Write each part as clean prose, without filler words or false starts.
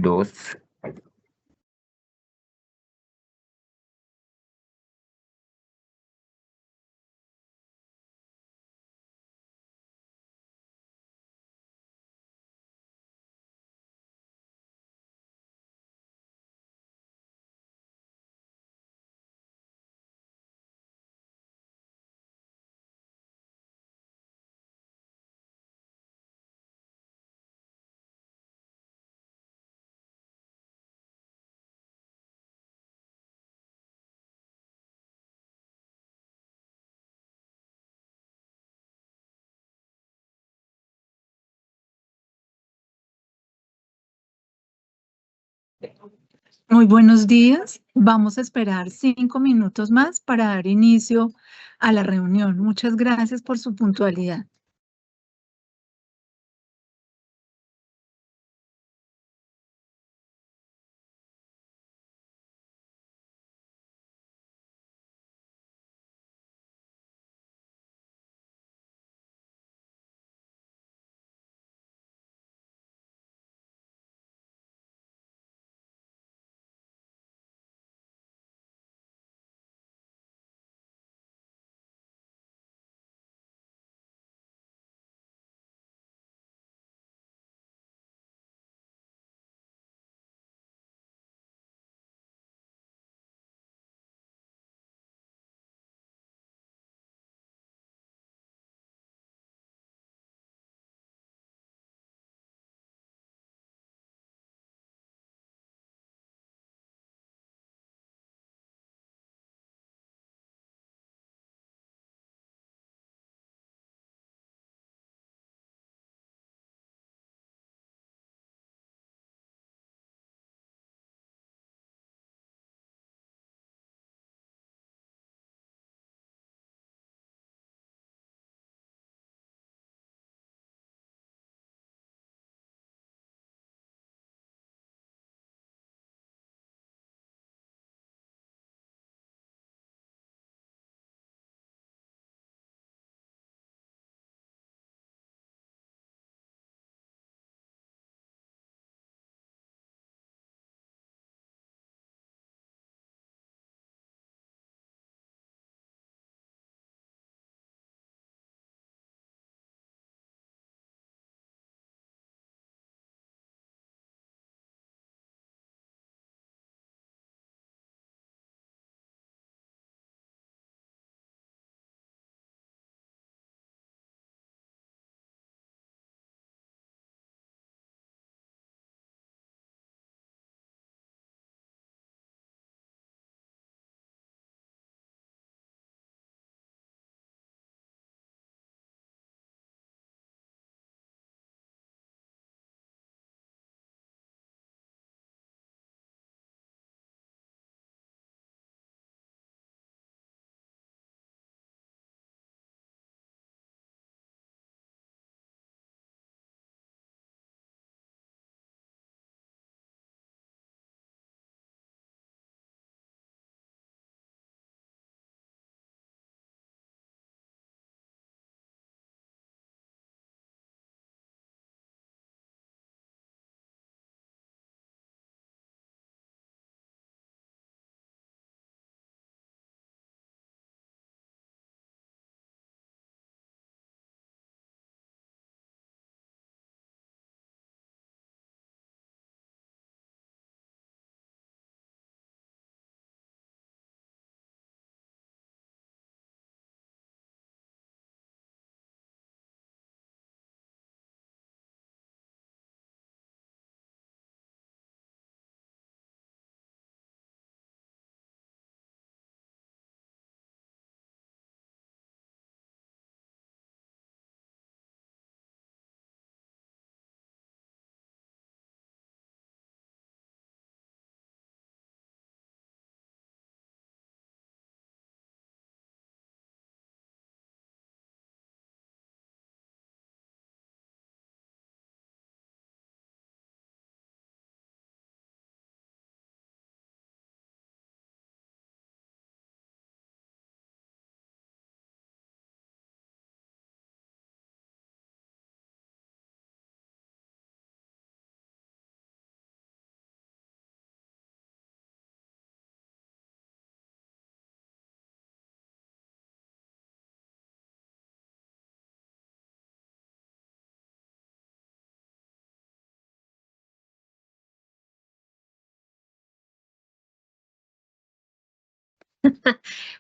2. Muy buenos días. Vamos a esperar 5 minutos más para dar inicio a la reunión. Muchas gracias por su puntualidad.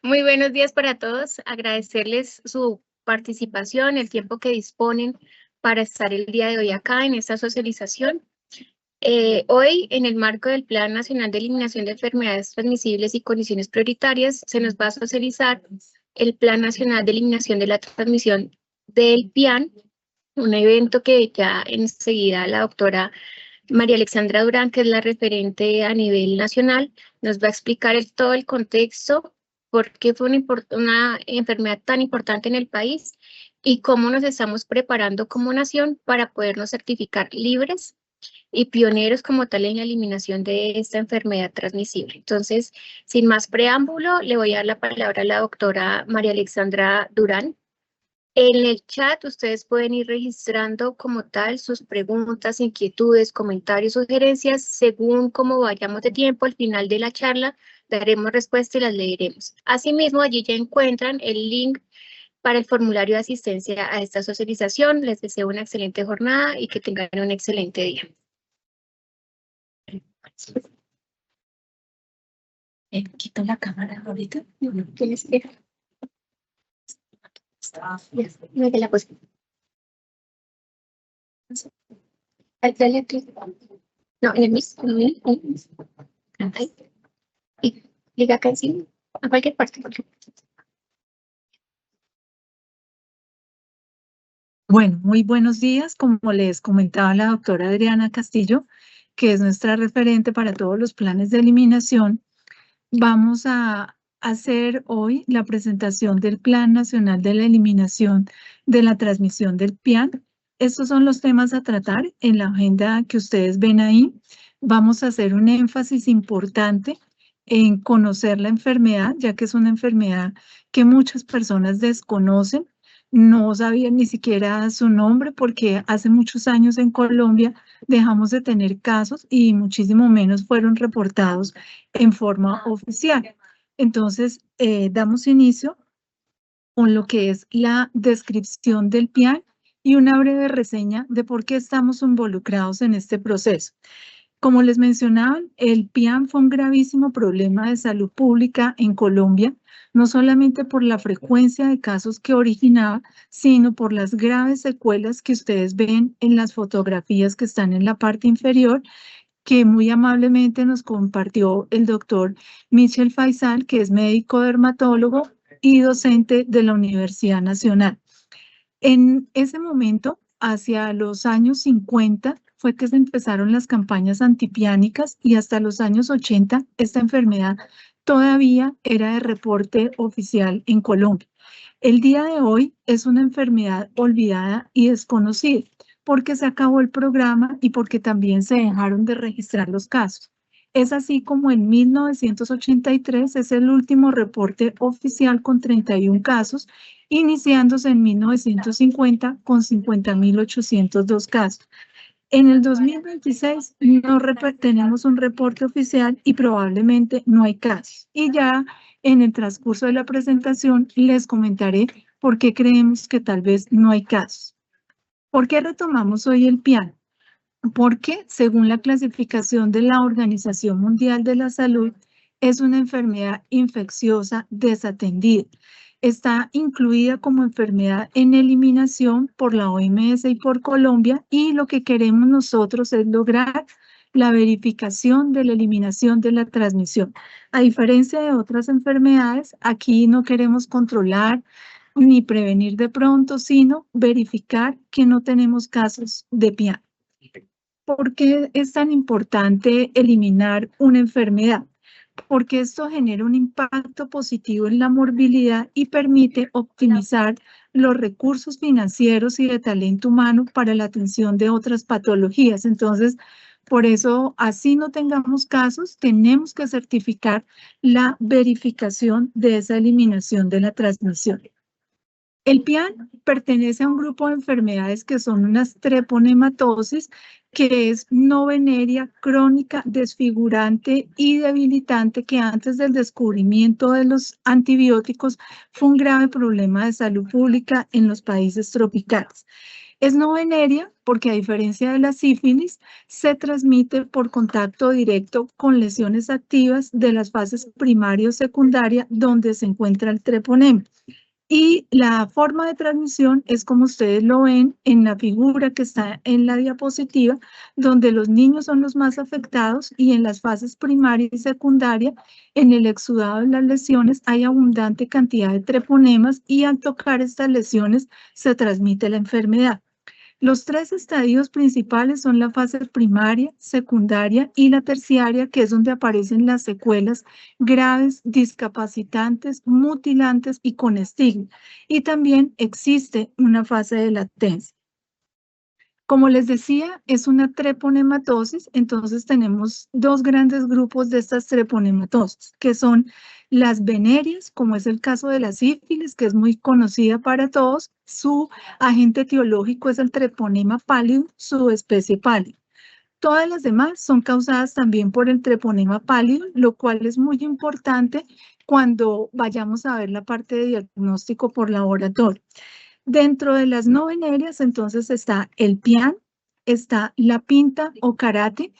Muy buenos días para todos. Agradecerles su participación, el tiempo que disponen para estar el día de hoy acá en esta socialización. Hoy, en el marco del Plan Nacional de Eliminación de Enfermedades Transmisibles y Condiciones Prioritarias, se nos va a socializar el Plan Nacional de Eliminación de la Transmisión del PIAN, un evento que ya enseguida la doctora María Alexandra Durán, que es la referente a nivel nacional, nos va a explicar todo el contexto, por qué fue una enfermedad tan importante en el país y cómo nos estamos preparando como nación para podernos certificar libres y pioneros como tal en la eliminación de esta enfermedad transmisible. Entonces, sin más preámbulo, le voy a dar la palabra a la doctora María Alexandra Durán. En el chat ustedes pueden ir registrando como tal sus preguntas, inquietudes, comentarios, sugerencias, según cómo vayamos de tiempo. Al final de la charla daremos respuesta y las leeremos. Asimismo, allí ya encuentran el link para el formulario de asistencia a esta socialización. Les deseo una excelente jornada y que tengan un excelente día. Quito la cámara ahorita. ¿Tienes que? No, que la puse. No, en el mismo. Ahí. Y liga acá encima, a cualquier parte. Bueno, muy buenos días. Como les comentaba la doctora Adriana Castillo, que es nuestra referente para todos los planes de eliminación, vamos a hacer hoy la presentación del Plan Nacional de la Eliminación de la Transmisión del PIAN. Estos son los temas a tratar en la agenda que ustedes ven ahí. Vamos a hacer un énfasis importante en conocer la enfermedad, ya que es una enfermedad que muchas personas desconocen. No sabían ni siquiera su nombre porque hace muchos años en Colombia dejamos de tener casos y muchísimo menos fueron reportados en forma oficial. Entonces, damos inicio con lo que es la descripción del PIAN y una breve reseña de por qué estamos involucrados en este proceso. Como les mencionaba, el PIAN fue un gravísimo problema de salud pública en Colombia, no solamente por la frecuencia de casos que originaba, sino por las graves secuelas que ustedes ven en las fotografías que están en la parte inferior, que muy amablemente nos compartió el doctor Michel Faisal, que es médico dermatólogo y docente de la Universidad Nacional. En ese momento, hacia los años 50, fue que se empezaron las campañas antipiánicas y hasta los años 80 esta enfermedad todavía era de reporte oficial en Colombia. El día de hoy es una enfermedad olvidada y desconocida porque se acabó el programa y porque también se dejaron de registrar los casos. Es así como en 1983 es el último reporte oficial con 31 casos, iniciándose en 1950 con 50.802 casos. En el 2026 no tenemos un reporte oficial y probablemente no hay casos. Y ya en el transcurso de la presentación les comentaré por qué creemos que tal vez no hay casos. ¿Por qué retomamos hoy el PIAN? Porque según la clasificación de la Organización Mundial de la Salud, es una enfermedad infecciosa desatendida. Está incluida como enfermedad en eliminación por la OMS y por Colombia, y lo que queremos nosotros es lograr la verificación de la eliminación de la transmisión. A diferencia de otras enfermedades, aquí no queremos controlar ni prevenir de pronto, sino verificar que no tenemos casos de PIAN. ¿Por qué es tan importante eliminar una enfermedad? Porque esto genera un impacto positivo en la morbilidad y permite optimizar los recursos financieros y de talento humano para la atención de otras patologías. Entonces, por eso, así no tengamos casos, tenemos que certificar la verificación de esa eliminación de la transmisión. El PIAN pertenece a un grupo de enfermedades que son unas treponematosis, que es no venérea, crónica, desfigurante y debilitante, que antes del descubrimiento de los antibióticos fue un grave problema de salud pública en los países tropicales. Es no venérea porque, a diferencia de la sífilis, se transmite por contacto directo con lesiones activas de las fases primaria o secundaria donde se encuentra el treponema. Y la forma de transmisión es como ustedes lo ven en la figura que está en la diapositiva, donde los niños son los más afectados y en las fases primaria y secundaria, en el exudado de las lesiones, hay abundante cantidad de treponemas y al tocar estas lesiones se transmite la enfermedad. Los tres estadios principales son la fase primaria, secundaria y la terciaria, que es donde aparecen las secuelas graves, discapacitantes, mutilantes y con estigma. Y también existe una fase de latencia. Como les decía, es una treponematosis, entonces tenemos dos grandes grupos de estas treponematosis, que son las venéreas, como es el caso de la sífilis, que es muy conocida para todos. Su agente etiológico es el treponema pallidum, subespecie pallidum. Todas las demás son causadas también por el treponema pallidum, lo cual es muy importante cuando vayamos a ver la parte de diagnóstico por laboratorio. Dentro de las no venéreas, entonces, está el pian, está la pinta o karate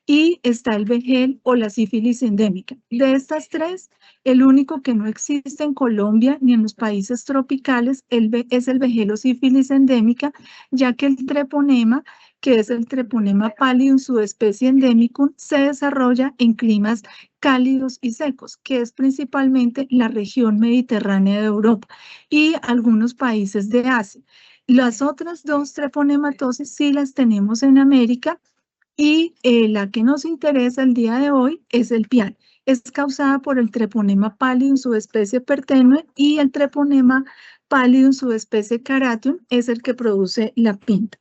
y está el vejel o la sífilis endémica. De estas tres, el único que no existe en Colombia ni en los países tropicales es el vejel o sífilis endémica, ya que el treponema, que es el treponema pallidum subespecie endemicum, se desarrolla en climas cálidos y secos, que es principalmente la región mediterránea de Europa y algunos países de Asia. Las otras dos treponematosis sí las tenemos en América y la que nos interesa el día de hoy es el pian. Es causada por el treponema pallidum subespecie pertenue y el treponema pallidum subespecie karateum es el que produce la pinta.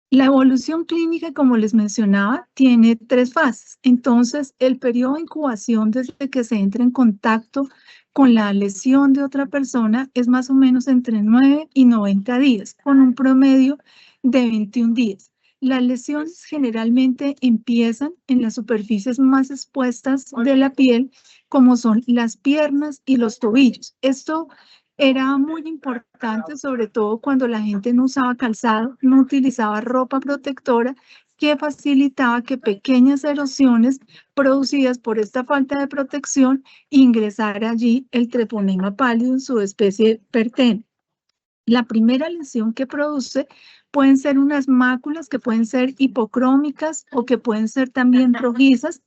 La evolución clínica, como les mencionaba, tiene tres fases. Entonces, el periodo de incubación desde que se entra en contacto con la lesión de otra persona es más o menos entre 9 y 90 días, con un promedio de 21 días. Las lesiones generalmente empiezan en las superficies más expuestas de la piel, como son las piernas y los tobillos. Esto era muy importante, sobre todo cuando la gente no usaba calzado, no utilizaba ropa protectora, que facilitaba que pequeñas erosiones producidas por esta falta de protección ingresara allí el treponema pallidum subespecie pertenue. La primera lesión que produce pueden ser unas máculas que pueden ser hipocrómicas o que pueden ser también rojizas,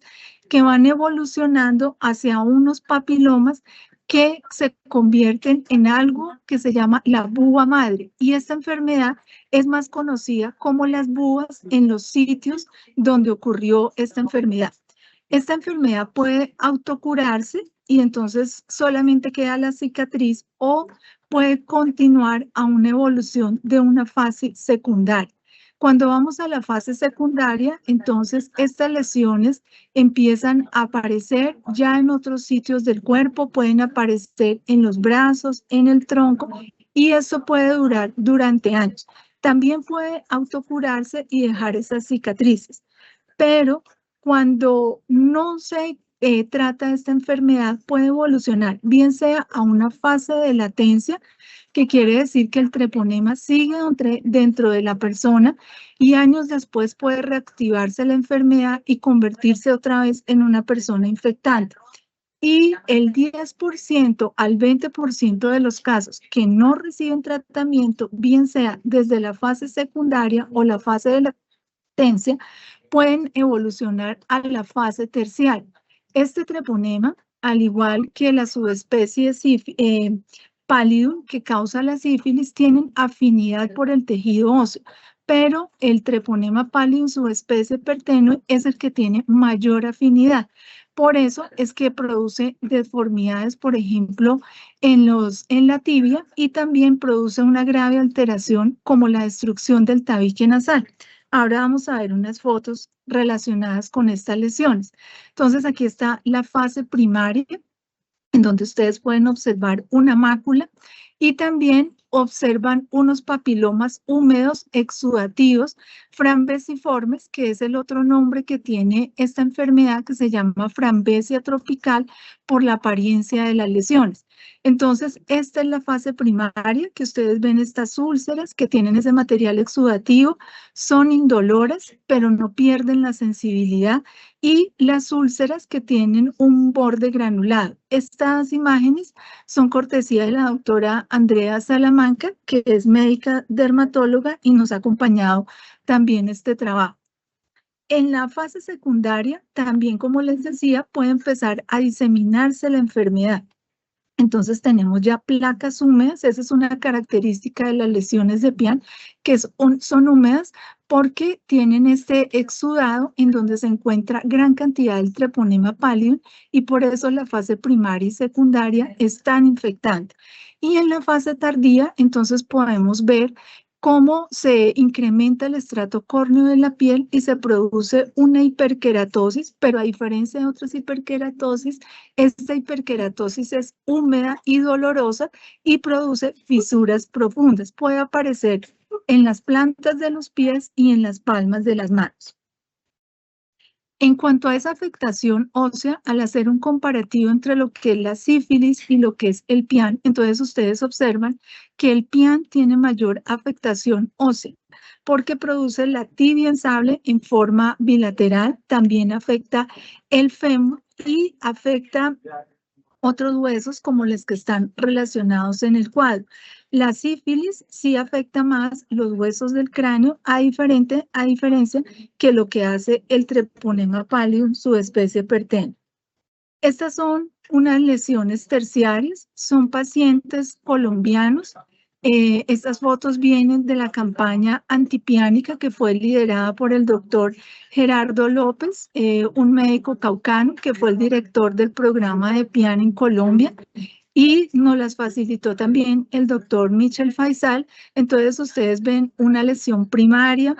que van evolucionando hacia unos papilomas que se convierten en algo que se llama la búa madre. Y esta enfermedad es más conocida como las búas en los sitios donde ocurrió esta enfermedad. Esta enfermedad puede autocurarse y entonces solamente queda la cicatriz o puede continuar a una evolución de una fase secundaria. Cuando vamos a la fase secundaria, entonces estas lesiones empiezan a aparecer ya en otros sitios del cuerpo, pueden aparecer en los brazos, en el tronco, y eso puede durar durante años. También puede autocurarse y dejar esas cicatrices, pero cuando no se trata esta enfermedad, puede evolucionar, bien sea a una fase de latencia, que quiere decir que el treponema sigue dentro de la persona y años después puede reactivarse la enfermedad y convertirse otra vez en una persona infectante. Y el 10% al 20% de los casos que no reciben tratamiento, bien sea desde la fase secundaria o la fase de latencia, pueden evolucionar a la fase terciaria. Este treponema, al igual que la subespecie pallidum que causa la sífilis, tienen afinidad por el tejido óseo, pero el treponema pallidum subespecie pertenue es el que tiene mayor afinidad. Por eso es que produce deformidades, por ejemplo, en la tibia, y también produce una grave alteración como la destrucción del tabique nasal. Ahora vamos a ver unas fotos relacionadas con estas lesiones. Entonces, aquí está la fase primaria, en donde ustedes pueden observar una mácula y también observan unos papilomas húmedos exudativos frambesiformes, que es el otro nombre que tiene esta enfermedad, que se llama frambesia tropical por la apariencia de las lesiones. Entonces, esta es la fase primaria, que ustedes ven estas úlceras que tienen ese material exudativo, son indoloras, pero no pierden la sensibilidad, y las úlceras que tienen un borde granulado. Estas imágenes son cortesía de la doctora Andrea Salamanca, que es médica dermatóloga y nos ha acompañado también este trabajo. En la fase secundaria, también como les decía, puede empezar a diseminarse la enfermedad. Entonces tenemos ya placas húmedas, esa es una característica de las lesiones de piel, que son húmedas porque tienen este exudado en donde se encuentra gran cantidad del treponema pallidum, y por eso la fase primaria y secundaria es tan infectante. Y en la fase tardía, entonces podemos ver cómo se incrementa el estrato córneo de la piel y se produce una hiperkeratosis, pero a diferencia de otras hiperkeratosis, esta hiperkeratosis es húmeda y dolorosa y produce fisuras profundas. Puede aparecer en las plantas de los pies y en las palmas de las manos. En cuanto a esa afectación ósea, al hacer un comparativo entre lo que es la sífilis y lo que es el PIAN, entonces ustedes observan que el PIAN tiene mayor afectación ósea porque produce la tibia en sable en forma bilateral, también afecta el fémur y afecta otros huesos como los que están relacionados en el cuadro. La sífilis sí afecta más los huesos del cráneo, a diferencia que lo que hace el treponema pallidum, su especie pertene. Estas son unas lesiones terciarias, son pacientes colombianos. Estas fotos vienen de la campaña antipiánica que fue liderada por el doctor Gerardo López, un médico caucano que fue el director del programa de PIAN en Colombia, y nos las facilitó también el doctor Michel Faisal. Entonces ustedes ven una lesión primaria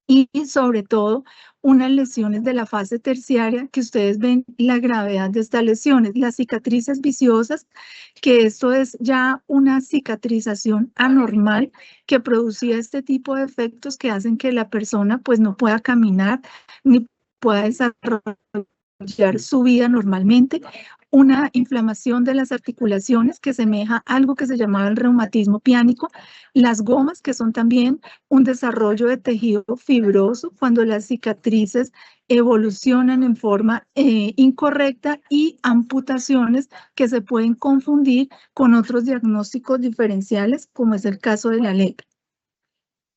y sobre todo unas lesiones de la fase terciaria, que ustedes ven la gravedad de estas lesiones, las cicatrices viciosas, que esto es ya una cicatrización anormal que producía este tipo de efectos que hacen que la persona pues no pueda caminar ni pueda desarrollar su vida normalmente. Una inflamación de las articulaciones que semeja a algo que se llamaba el reumatismo piánico, las gomas, que son también un desarrollo de tejido fibroso cuando las cicatrices evolucionan en forma incorrecta, y amputaciones que se pueden confundir con otros diagnósticos diferenciales, como es el caso de la lepra.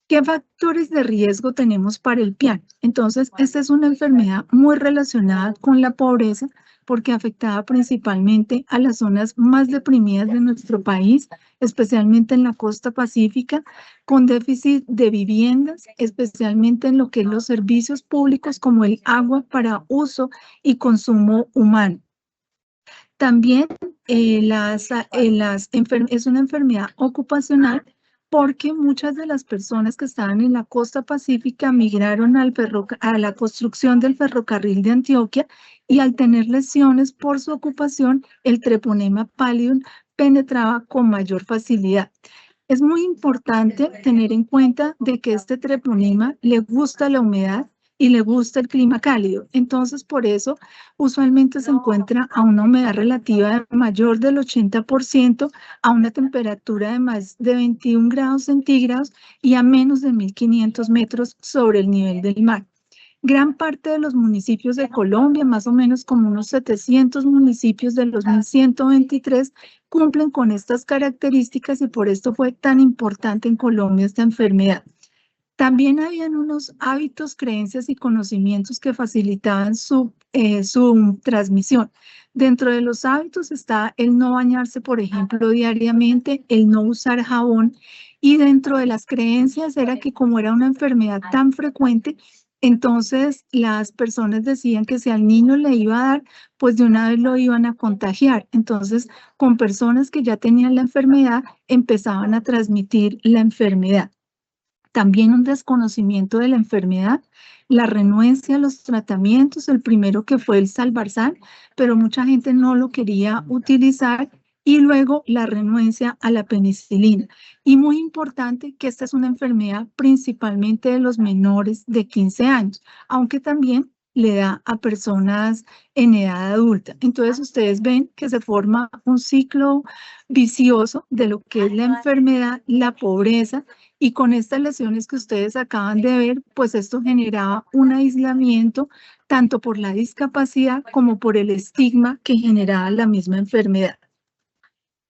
¿Qué factores de riesgo tenemos para el PIAN? Entonces, esta es una enfermedad muy relacionada con la pobreza porque afectaba principalmente a las zonas más deprimidas de nuestro país, especialmente en la costa pacífica, con déficit de viviendas, especialmente en lo que es los servicios públicos como el agua para uso y consumo humano. También es una enfermedad ocupacional porque muchas de las personas que estaban en la costa pacífica migraron a la construcción del ferrocarril de Antioquia, y al tener lesiones por su ocupación, el treponema pallidum penetraba con mayor facilidad. Es muy importante tener en cuenta de que este treponema le gusta la humedad y le gusta el clima cálido. Entonces, por eso, usualmente se encuentra a una humedad relativa mayor del 80%, a una temperatura de más de 21 grados centígrados y a menos de 1.500 metros sobre el nivel del mar. Gran parte de los municipios de Colombia, más o menos como unos 700 municipios de los 1.123, cumplen con estas características, y por esto fue tan importante en Colombia esta enfermedad. También habían unos hábitos, creencias y conocimientos que facilitaban su transmisión. Dentro de los hábitos está el no bañarse, por ejemplo, diariamente, el no usar jabón, y dentro de las creencias era que como era una enfermedad tan frecuente, entonces las personas decían que si al niño le iba a dar, pues de una vez lo iban a contagiar. Entonces, con personas que ya tenían la enfermedad, empezaban a transmitir la enfermedad. También un desconocimiento de la enfermedad, la renuencia a los tratamientos, el primero que fue el Salvarsan, pero mucha gente no lo quería utilizar, y luego la renuencia a la penicilina. Y muy importante que esta es una enfermedad principalmente de los menores de 15 años, aunque también le da a personas en edad adulta. Entonces ustedes ven que se forma un ciclo vicioso de lo que es la enfermedad, la pobreza, y con estas lesiones que ustedes acaban de ver, pues esto generaba un aislamiento tanto por la discapacidad como por el estigma que generaba la misma enfermedad.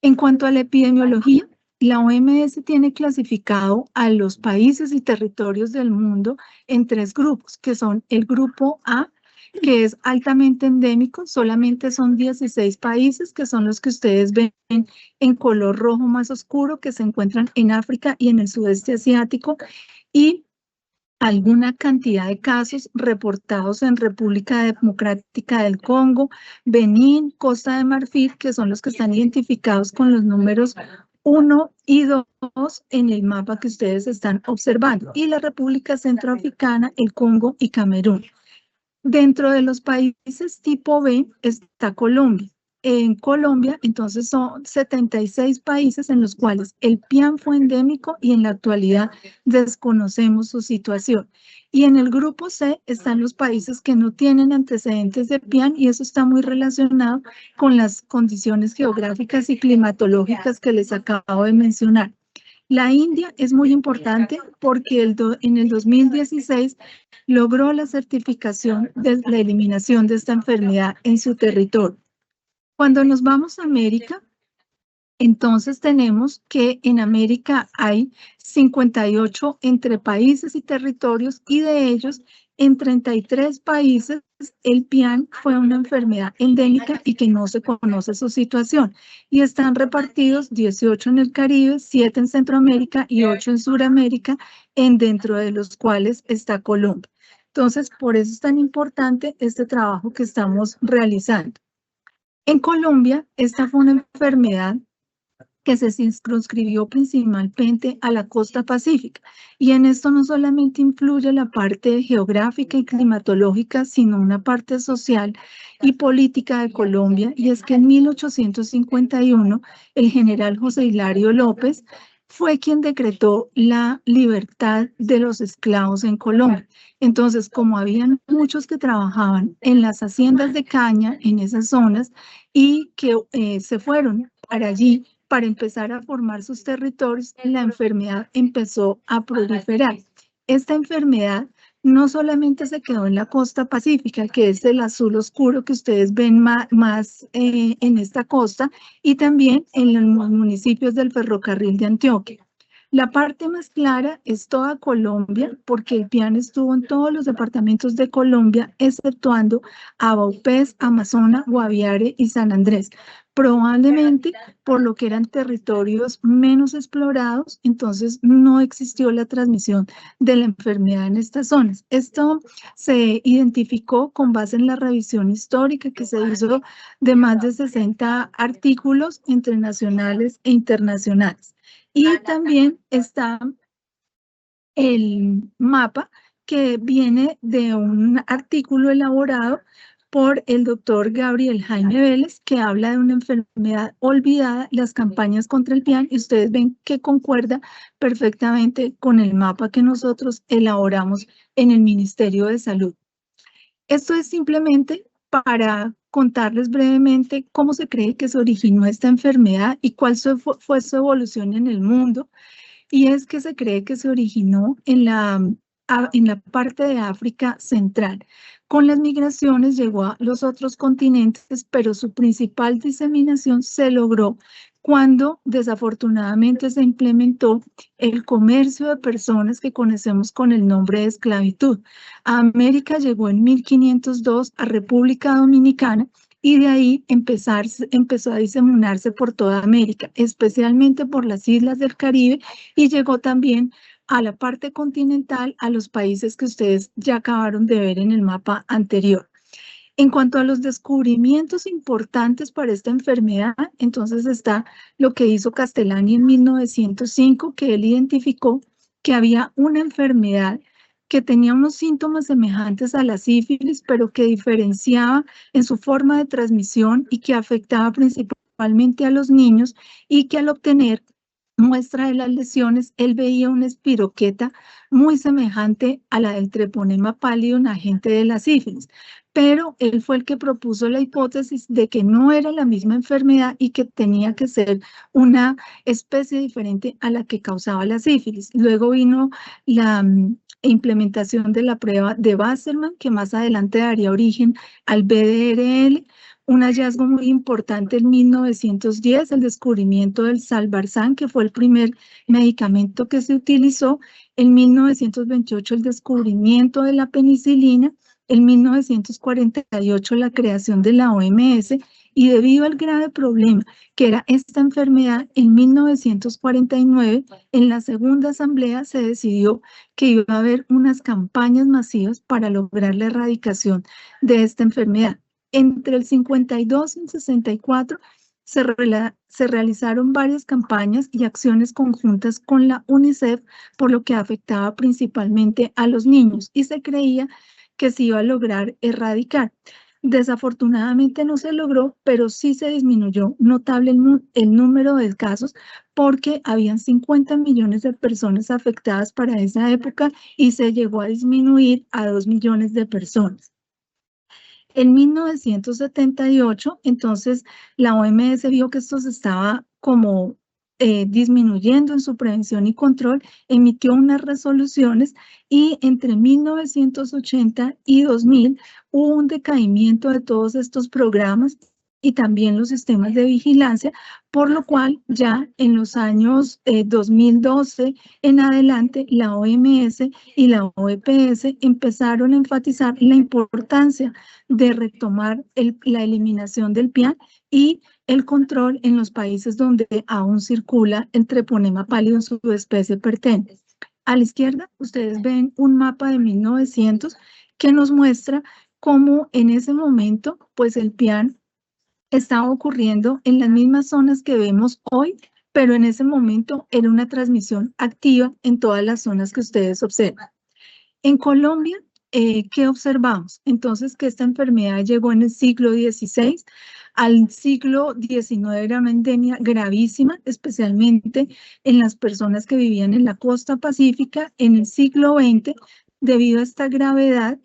En cuanto a la epidemiología, la OMS tiene clasificado a los países y territorios del mundo en 3 grupos, que son el grupo A, que es altamente endémico, solamente son 16 países, que son los que ustedes ven en color rojo más oscuro, que se encuentran en África y en el sudeste asiático, y alguna cantidad de casos reportados en República Democrática del Congo, Benín, Costa de Marfil, que son los que están identificados con los números 1 y 2 en el mapa que ustedes están observando, y la República Centroafricana, el Congo y Camerún. Dentro de los países tipo B está Colombia. En Colombia, entonces, son 76 países en los cuales el PIAN fue endémico y en la actualidad desconocemos su situación. Y en el grupo C están los países que no tienen antecedentes de PIAN, y eso está muy relacionado con las condiciones geográficas y climatológicas que les acabo de mencionar. La India es muy importante porque en el 2016 logró la certificación de la eliminación de esta enfermedad en su territorio. Cuando nos vamos a América, entonces tenemos que en América hay 58 entre países y territorios, y de ellos en 33 países el PIAN fue una enfermedad endémica y que no se conoce su situación. Y están repartidos 18 en el Caribe, 7 en Centroamérica y 8 en Sudamérica, dentro de los cuales está Colombia. Entonces, por eso es tan importante este trabajo que estamos realizando. En Colombia, esta fue una enfermedad que se circunscribió principalmente a la costa pacífica. Y en esto no solamente influye la parte geográfica y climatológica, sino una parte social y política de Colombia. Y es que en 1851, el general José Hilario López fue quien decretó la libertad de los esclavos en Colombia. Entonces, como habían muchos que trabajaban en las haciendas de caña en esas zonas y que se fueron para allí para empezar a formar sus territorios, la enfermedad empezó a proliferar. Esta enfermedad no solamente se quedó en la costa pacífica, que es el azul oscuro que ustedes ven más en esta costa, y también en los municipios del ferrocarril de Antioquia. La parte más clara es toda Colombia, porque el PIAN estuvo en todos los departamentos de Colombia, exceptuando a Vaupés, Amazonas, Guaviare y San Andrés. Probablemente por lo que eran territorios menos explorados, entonces no existió la transmisión de la enfermedad en estas zonas. Esto se identificó con base en la revisión histórica que se hizo de más de 60 artículos entre nacionales e internacionales. Y también está el mapa que viene de un artículo elaborado por el doctor Gabriel Jaime Vélez, que habla de una enfermedad olvidada, las campañas contra el PIAN, y ustedes ven que concuerda perfectamente con el mapa que nosotros elaboramos en el Ministerio de Salud. Esto es simplemente para contarles brevemente cómo se cree que se originó esta enfermedad y cuál fue su evolución en el mundo. Y es que se cree que se originó en la parte de África Central. Con las migraciones llegó a los otros continentes, pero su principal diseminación se logró cuando desafortunadamente se implementó el comercio de personas que conocemos con el nombre de esclavitud. A América llegó en 1502 a República Dominicana, y de ahí empezó a diseminarse por toda América, especialmente por las islas del Caribe, y llegó también a la parte continental, a los países que ustedes ya acabaron de ver en el mapa anterior. En cuanto a los descubrimientos importantes para esta enfermedad, entonces está lo que hizo Castellani en 1905, que él identificó que había una enfermedad que tenía unos síntomas semejantes a la sífilis, pero que diferenciaba en su forma de transmisión y que afectaba principalmente a los niños, y que al obtener muestra de las lesiones, él veía una espiroqueta muy semejante a la del treponema pálido, un agente de la sífilis, pero él fue el que propuso la hipótesis de que no era la misma enfermedad y que tenía que ser una especie diferente a la que causaba la sífilis. Luego vino la implementación de la prueba de Wassermann, que más adelante daría origen al BDRL. Un hallazgo muy importante en 1910, el descubrimiento del Salvarsan, que fue el primer medicamento que se utilizó. En 1928, el descubrimiento de la penicilina. En 1948, la creación de la OMS. Y debido al grave problema que era esta enfermedad, en 1949, en la segunda asamblea se decidió que iba a haber unas campañas masivas para lograr la erradicación de esta enfermedad. Entre el 52 y el 64 se realizaron varias campañas y acciones conjuntas con la UNICEF, por lo que afectaba principalmente a los niños y se creía que se iba a lograr erradicar. Desafortunadamente no se logró, pero sí se disminuyó notable el número de casos porque habían 50 millones de personas afectadas para esa época y se llegó a disminuir a 2 millones de personas. En 1978, entonces, la OMS vio que esto se estaba como disminuyendo en su prevención y control, emitió unas resoluciones y entre 1980 y 2000 hubo un decaimiento de todos estos programas y también los sistemas de vigilancia, por lo cual ya en los años 2012 en adelante la OMS y la OEPS empezaron a enfatizar la importancia de retomar la eliminación del PIAN y el control en los países donde aún circula el treponema pálido en su especie pertence. A la izquierda, ustedes ven un mapa de 1900 que nos muestra cómo en ese momento, pues el PIAN estaba ocurriendo en las mismas zonas que vemos hoy, pero en ese momento era una transmisión activa en todas las zonas que ustedes observan. En Colombia, ¿qué observamos? Entonces, que esta enfermedad llegó en el siglo XVI, al siglo XIX era una endemia gravísima, especialmente en las personas que vivían en la costa pacífica. En el siglo XX, debido a esta gravedad,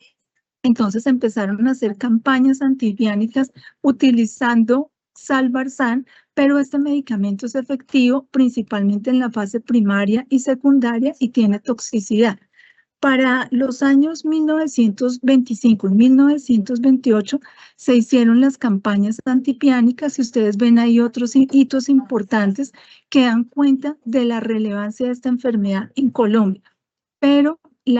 entonces empezaron a hacer campañas antibiánicas utilizando Salvarsan, pero este medicamento es efectivo principalmente en la fase primaria y secundaria y tiene toxicidad. Para los años 1925 y 1928 se hicieron las campañas antipiánicas y ustedes ven ahí otros hitos importantes que dan cuenta de la relevancia de esta enfermedad en Colombia. Pero el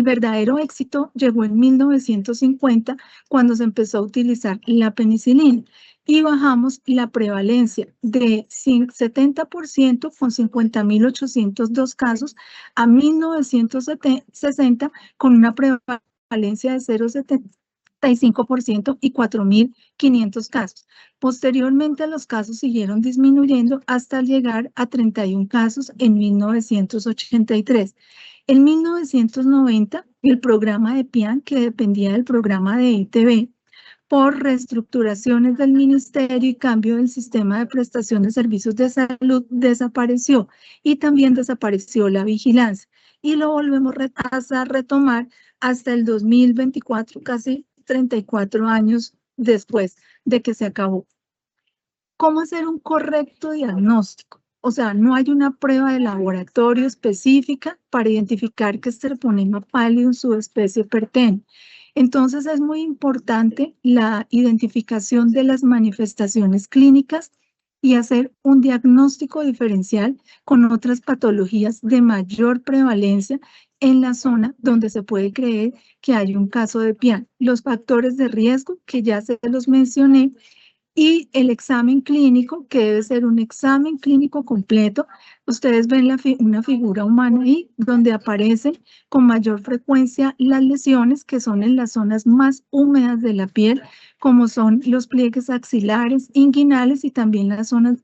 verdadero éxito llegó en 1950 cuando se empezó a utilizar la penicilina y bajamos la prevalencia de 70% con 50.802 casos a 1960 con una prevalencia de 0,75% y 4.500 casos. Posteriormente, los casos siguieron disminuyendo hasta llegar a 31 casos en 1983. En 1990, el programa de PIAN, que dependía del programa de ITV, por reestructuraciones del ministerio y cambio del sistema de prestación de servicios de salud, desapareció y también desapareció la vigilancia. Y lo volvemos a retomar hasta el 2024, casi 34 años después de que se acabó. ¿Cómo hacer un correcto diagnóstico? O sea, no hay una prueba de laboratorio específica para identificar que este treponema pálido en su especie pertenece. Entonces es muy importante la identificación de las manifestaciones clínicas y hacer un diagnóstico diferencial con otras patologías de mayor prevalencia en la zona donde se puede creer que hay un caso de PIAN. Los factores de riesgo que ya se los mencioné y el examen clínico, que debe ser un examen clínico completo. Ustedes ven una figura humana ahí, donde aparecen con mayor frecuencia las lesiones que son en las zonas más húmedas de la piel, como son los pliegues axilares, inguinales y también las zonas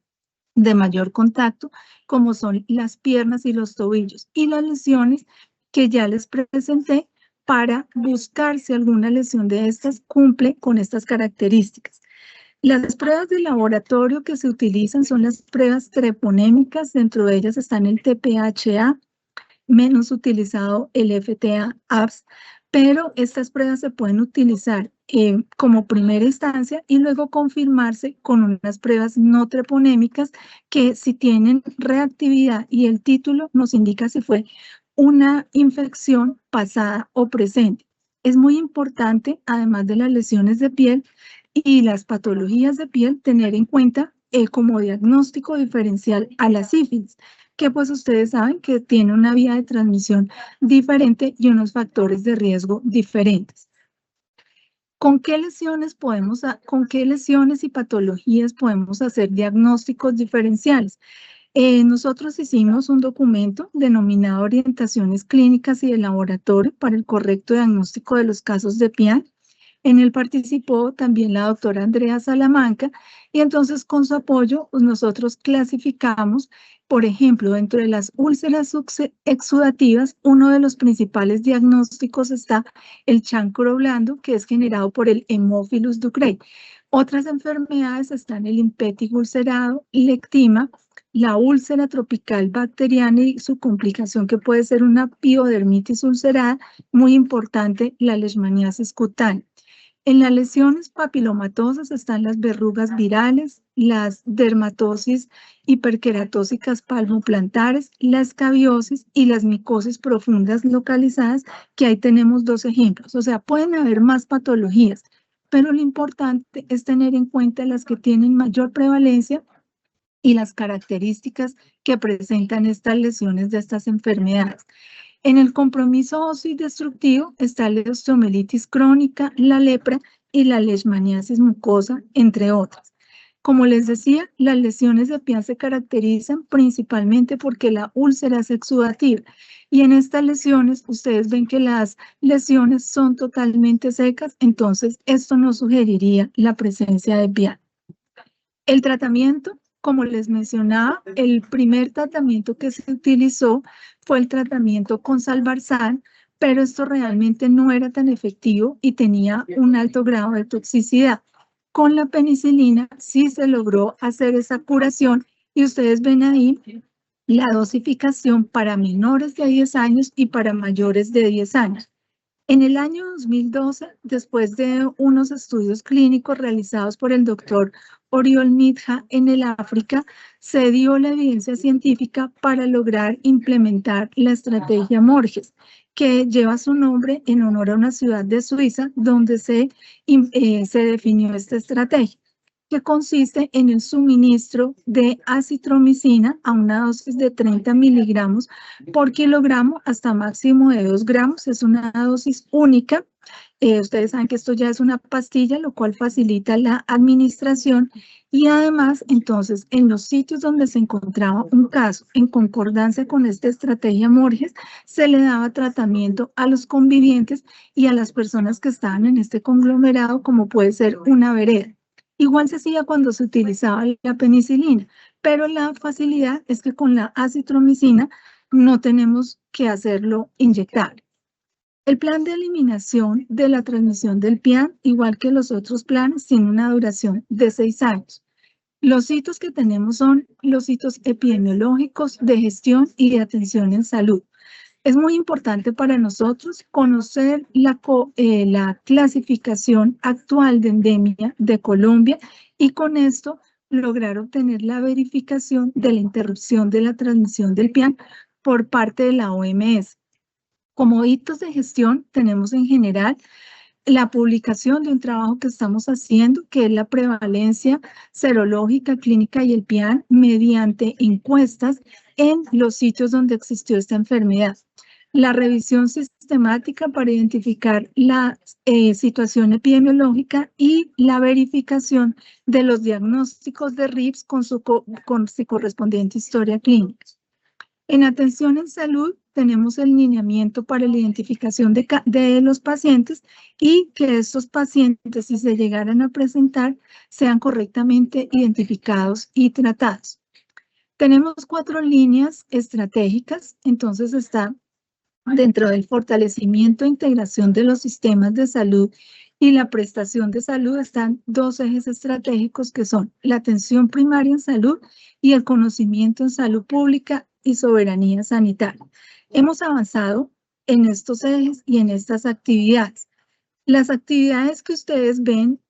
de mayor contacto, como son las piernas y los tobillos. Y las lesiones que ya les presenté para buscar si alguna lesión de estas cumple con estas características. Las pruebas de laboratorio que se utilizan son las pruebas treponémicas, dentro de ellas están el TPHA, menos utilizado el FTA-APS, pero estas pruebas se pueden utilizar como primera instancia y luego confirmarse con unas pruebas no treponémicas que si tienen reactividad y el título nos indica si fue una infección pasada o presente. Es muy importante, además de las lesiones de piel y las patologías de piel, tener en cuenta como diagnóstico diferencial a la sífilis, que pues ustedes saben que tiene una vía de transmisión diferente y unos factores de riesgo diferentes. ¿Con qué lesiones y patologías podemos hacer diagnósticos diferenciales? Nosotros hicimos un documento denominado Orientaciones Clínicas y de Laboratorio para el correcto diagnóstico de los casos de PIAN. En él participó también la doctora Andrea Salamanca y entonces con su apoyo pues nosotros clasificamos, por ejemplo, dentro de las úlceras exudativas, uno de los principales diagnósticos está el chancro blando, que es generado por el Haemophilus ducreyi. Otras enfermedades están el impétigo ulcerado, lectima, la úlcera tropical bacteriana y su complicación que puede ser una piodermitis ulcerada, muy importante, la leishmaniasis cutánea. En las lesiones papilomatosas están las verrugas virales, las dermatosis hiperqueratósicas palmoplantares, la escabiosis y las micosis profundas localizadas, que ahí tenemos dos ejemplos. O sea, pueden haber más patologías, pero lo importante es tener en cuenta las que tienen mayor prevalencia y las características que presentan estas lesiones de estas enfermedades. En el compromiso óseo y destructivo está la osteomelitis crónica, la lepra y la leishmaniasis mucosa, entre otras. Como les decía, las lesiones de PIAN se caracterizan principalmente porque la úlcera es exudativa y en estas lesiones ustedes ven que las lesiones son totalmente secas, entonces esto nos sugeriría la presencia de PIAN. El tratamiento, como les mencionaba, el primer tratamiento que se utilizó fue el tratamiento con Salvarsan, pero esto realmente no era tan efectivo y tenía un alto grado de toxicidad. Con la penicilina sí se logró hacer esa curación y ustedes ven ahí la dosificación para menores de 10 años y para mayores de 10 años. En el año 2012, después de unos estudios clínicos realizados por el doctor Oriol Midha en el África, se dio la evidencia científica para lograr implementar la estrategia Morges, que lleva su nombre en honor a una ciudad de Suiza donde se definió esta estrategia, que consiste en el suministro de acitromicina a una dosis de 30 miligramos por kilogramo hasta máximo de 2 gramos. Es una dosis única. Ustedes saben que esto ya es una pastilla, lo cual facilita la administración y además, entonces, en los sitios donde se encontraba un caso en concordancia con esta estrategia Morges, se le daba tratamiento a los convivientes y a las personas que estaban en este conglomerado, como puede ser una vereda. Igual se hacía cuando se utilizaba la penicilina, pero la facilidad es que con la acitromicina no tenemos que hacerlo inyectable. El plan de eliminación de la transmisión del PIAN, igual que los otros planes, tiene una duración de 6 años. Los hitos que tenemos son los hitos epidemiológicos, de gestión y de atención en salud. Es muy importante para nosotros conocer la clasificación actual de endemia de Colombia y con esto lograr obtener la verificación de la interrupción de la transmisión del PIAN por parte de la OMS. Como hitos de gestión tenemos en general la publicación de un trabajo que estamos haciendo, que es la prevalencia serológica clínica y el PIAN mediante encuestas en los sitios donde existió esta enfermedad. La revisión sistemática para identificar la situación epidemiológica y la verificación de los diagnósticos de RIPS con su correspondiente historia clínica. En atención en salud tenemos el lineamiento para la identificación de los pacientes y que estos pacientes, si se llegaran a presentar, sean correctamente identificados y tratados. Tenemos 4 líneas estratégicas, entonces está dentro del fortalecimiento e integración de los sistemas de salud y la prestación de salud están dos ejes estratégicos que son la atención primaria en salud y el conocimiento en salud pública y soberanía sanitaria. Hemos avanzado en estos ejes y en estas actividades. Las actividades que ustedes ven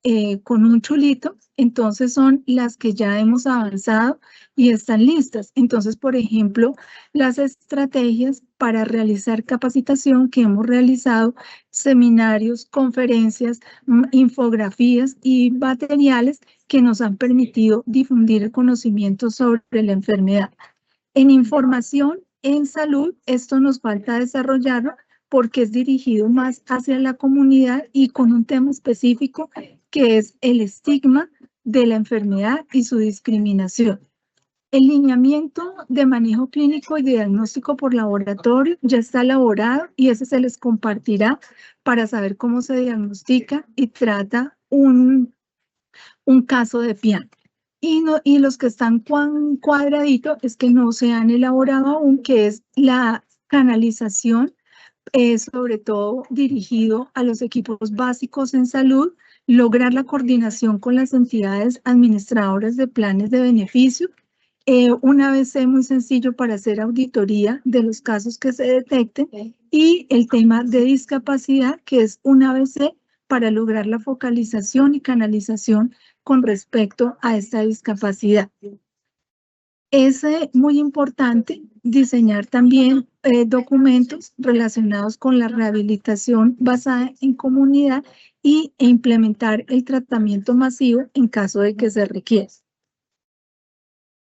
con un chulito, entonces son las que ya hemos avanzado y están listas. Entonces, por ejemplo, las estrategias para realizar capacitación que hemos realizado, seminarios, conferencias, infografías y materiales que nos han permitido difundir el conocimiento sobre la enfermedad. En información en salud, esto nos falta desarrollarlo porque es dirigido más hacia la comunidad y con un tema específico que es el estigma de la enfermedad y su discriminación. El lineamiento de manejo clínico y de diagnóstico por laboratorio ya está elaborado y ese se les compartirá para saber cómo se diagnostica y trata un caso de PIAN. Y los que están cuadraditos es que no se han elaborado aún, que es la canalización, sobre todo dirigido a los equipos básicos en salud, lograr la coordinación con las entidades administradoras de planes de beneficio, un ABC muy sencillo para hacer auditoría de los casos que se detecten y el tema de discapacidad, que es un ABC para lograr la focalización y canalización con respecto a esta discapacidad. Es muy importante diseñar también documentos relacionados con la rehabilitación basada en comunidad e implementar el tratamiento masivo en caso de que se requiera.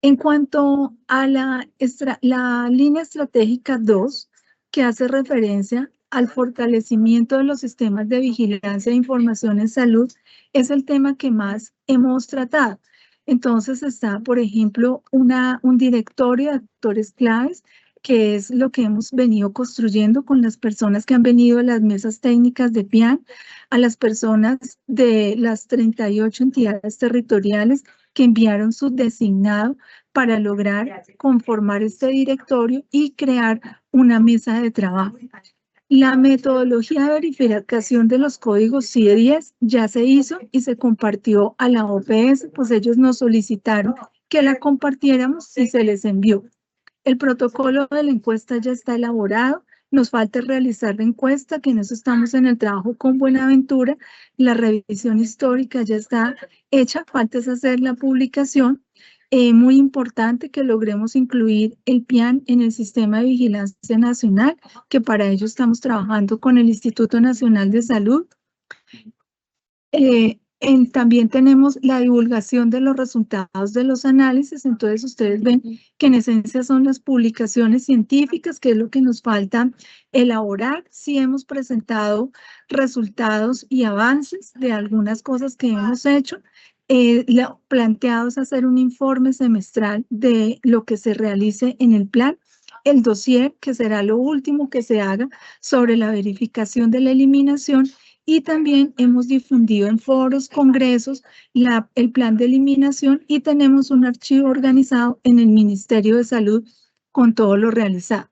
En cuanto a la línea estratégica 2, que hace referencia al fortalecimiento de los sistemas de vigilancia e información en salud, es el tema que más hemos tratado. Entonces está, por ejemplo, un directorio de actores claves, que es lo que hemos venido construyendo con las personas que han venido a las mesas técnicas de PIAN, a las personas de las 38 entidades territoriales que enviaron su designado para lograr conformar este directorio y crear una mesa de trabajo. La metodología de verificación de los códigos CIE-10 ya se hizo y se compartió a la OPS, pues ellos nos solicitaron que la compartiéramos y se les envió. El protocolo de la encuesta ya está elaborado, nos falta realizar la encuesta, que en eso estamos en el trabajo con Buenaventura. La revisión histórica ya está hecha, falta es hacer la publicación. Muy importante que logremos incluir el PIAN en el Sistema de Vigilancia Nacional, que para ello estamos trabajando con el Instituto Nacional de Salud. También tenemos la divulgación de los resultados de los análisis, entonces ustedes ven que en esencia son las publicaciones científicas, que es lo que nos falta elaborar. Sí hemos presentado resultados y avances de algunas cosas que hemos hecho. Lo planteado es hacer un informe semestral de lo que se realice en el plan, el dossier, que será lo último que se haga sobre la verificación de la eliminación. Y también hemos difundido en foros, congresos, el plan de eliminación y tenemos un archivo organizado en el Ministerio de Salud con todo lo realizado.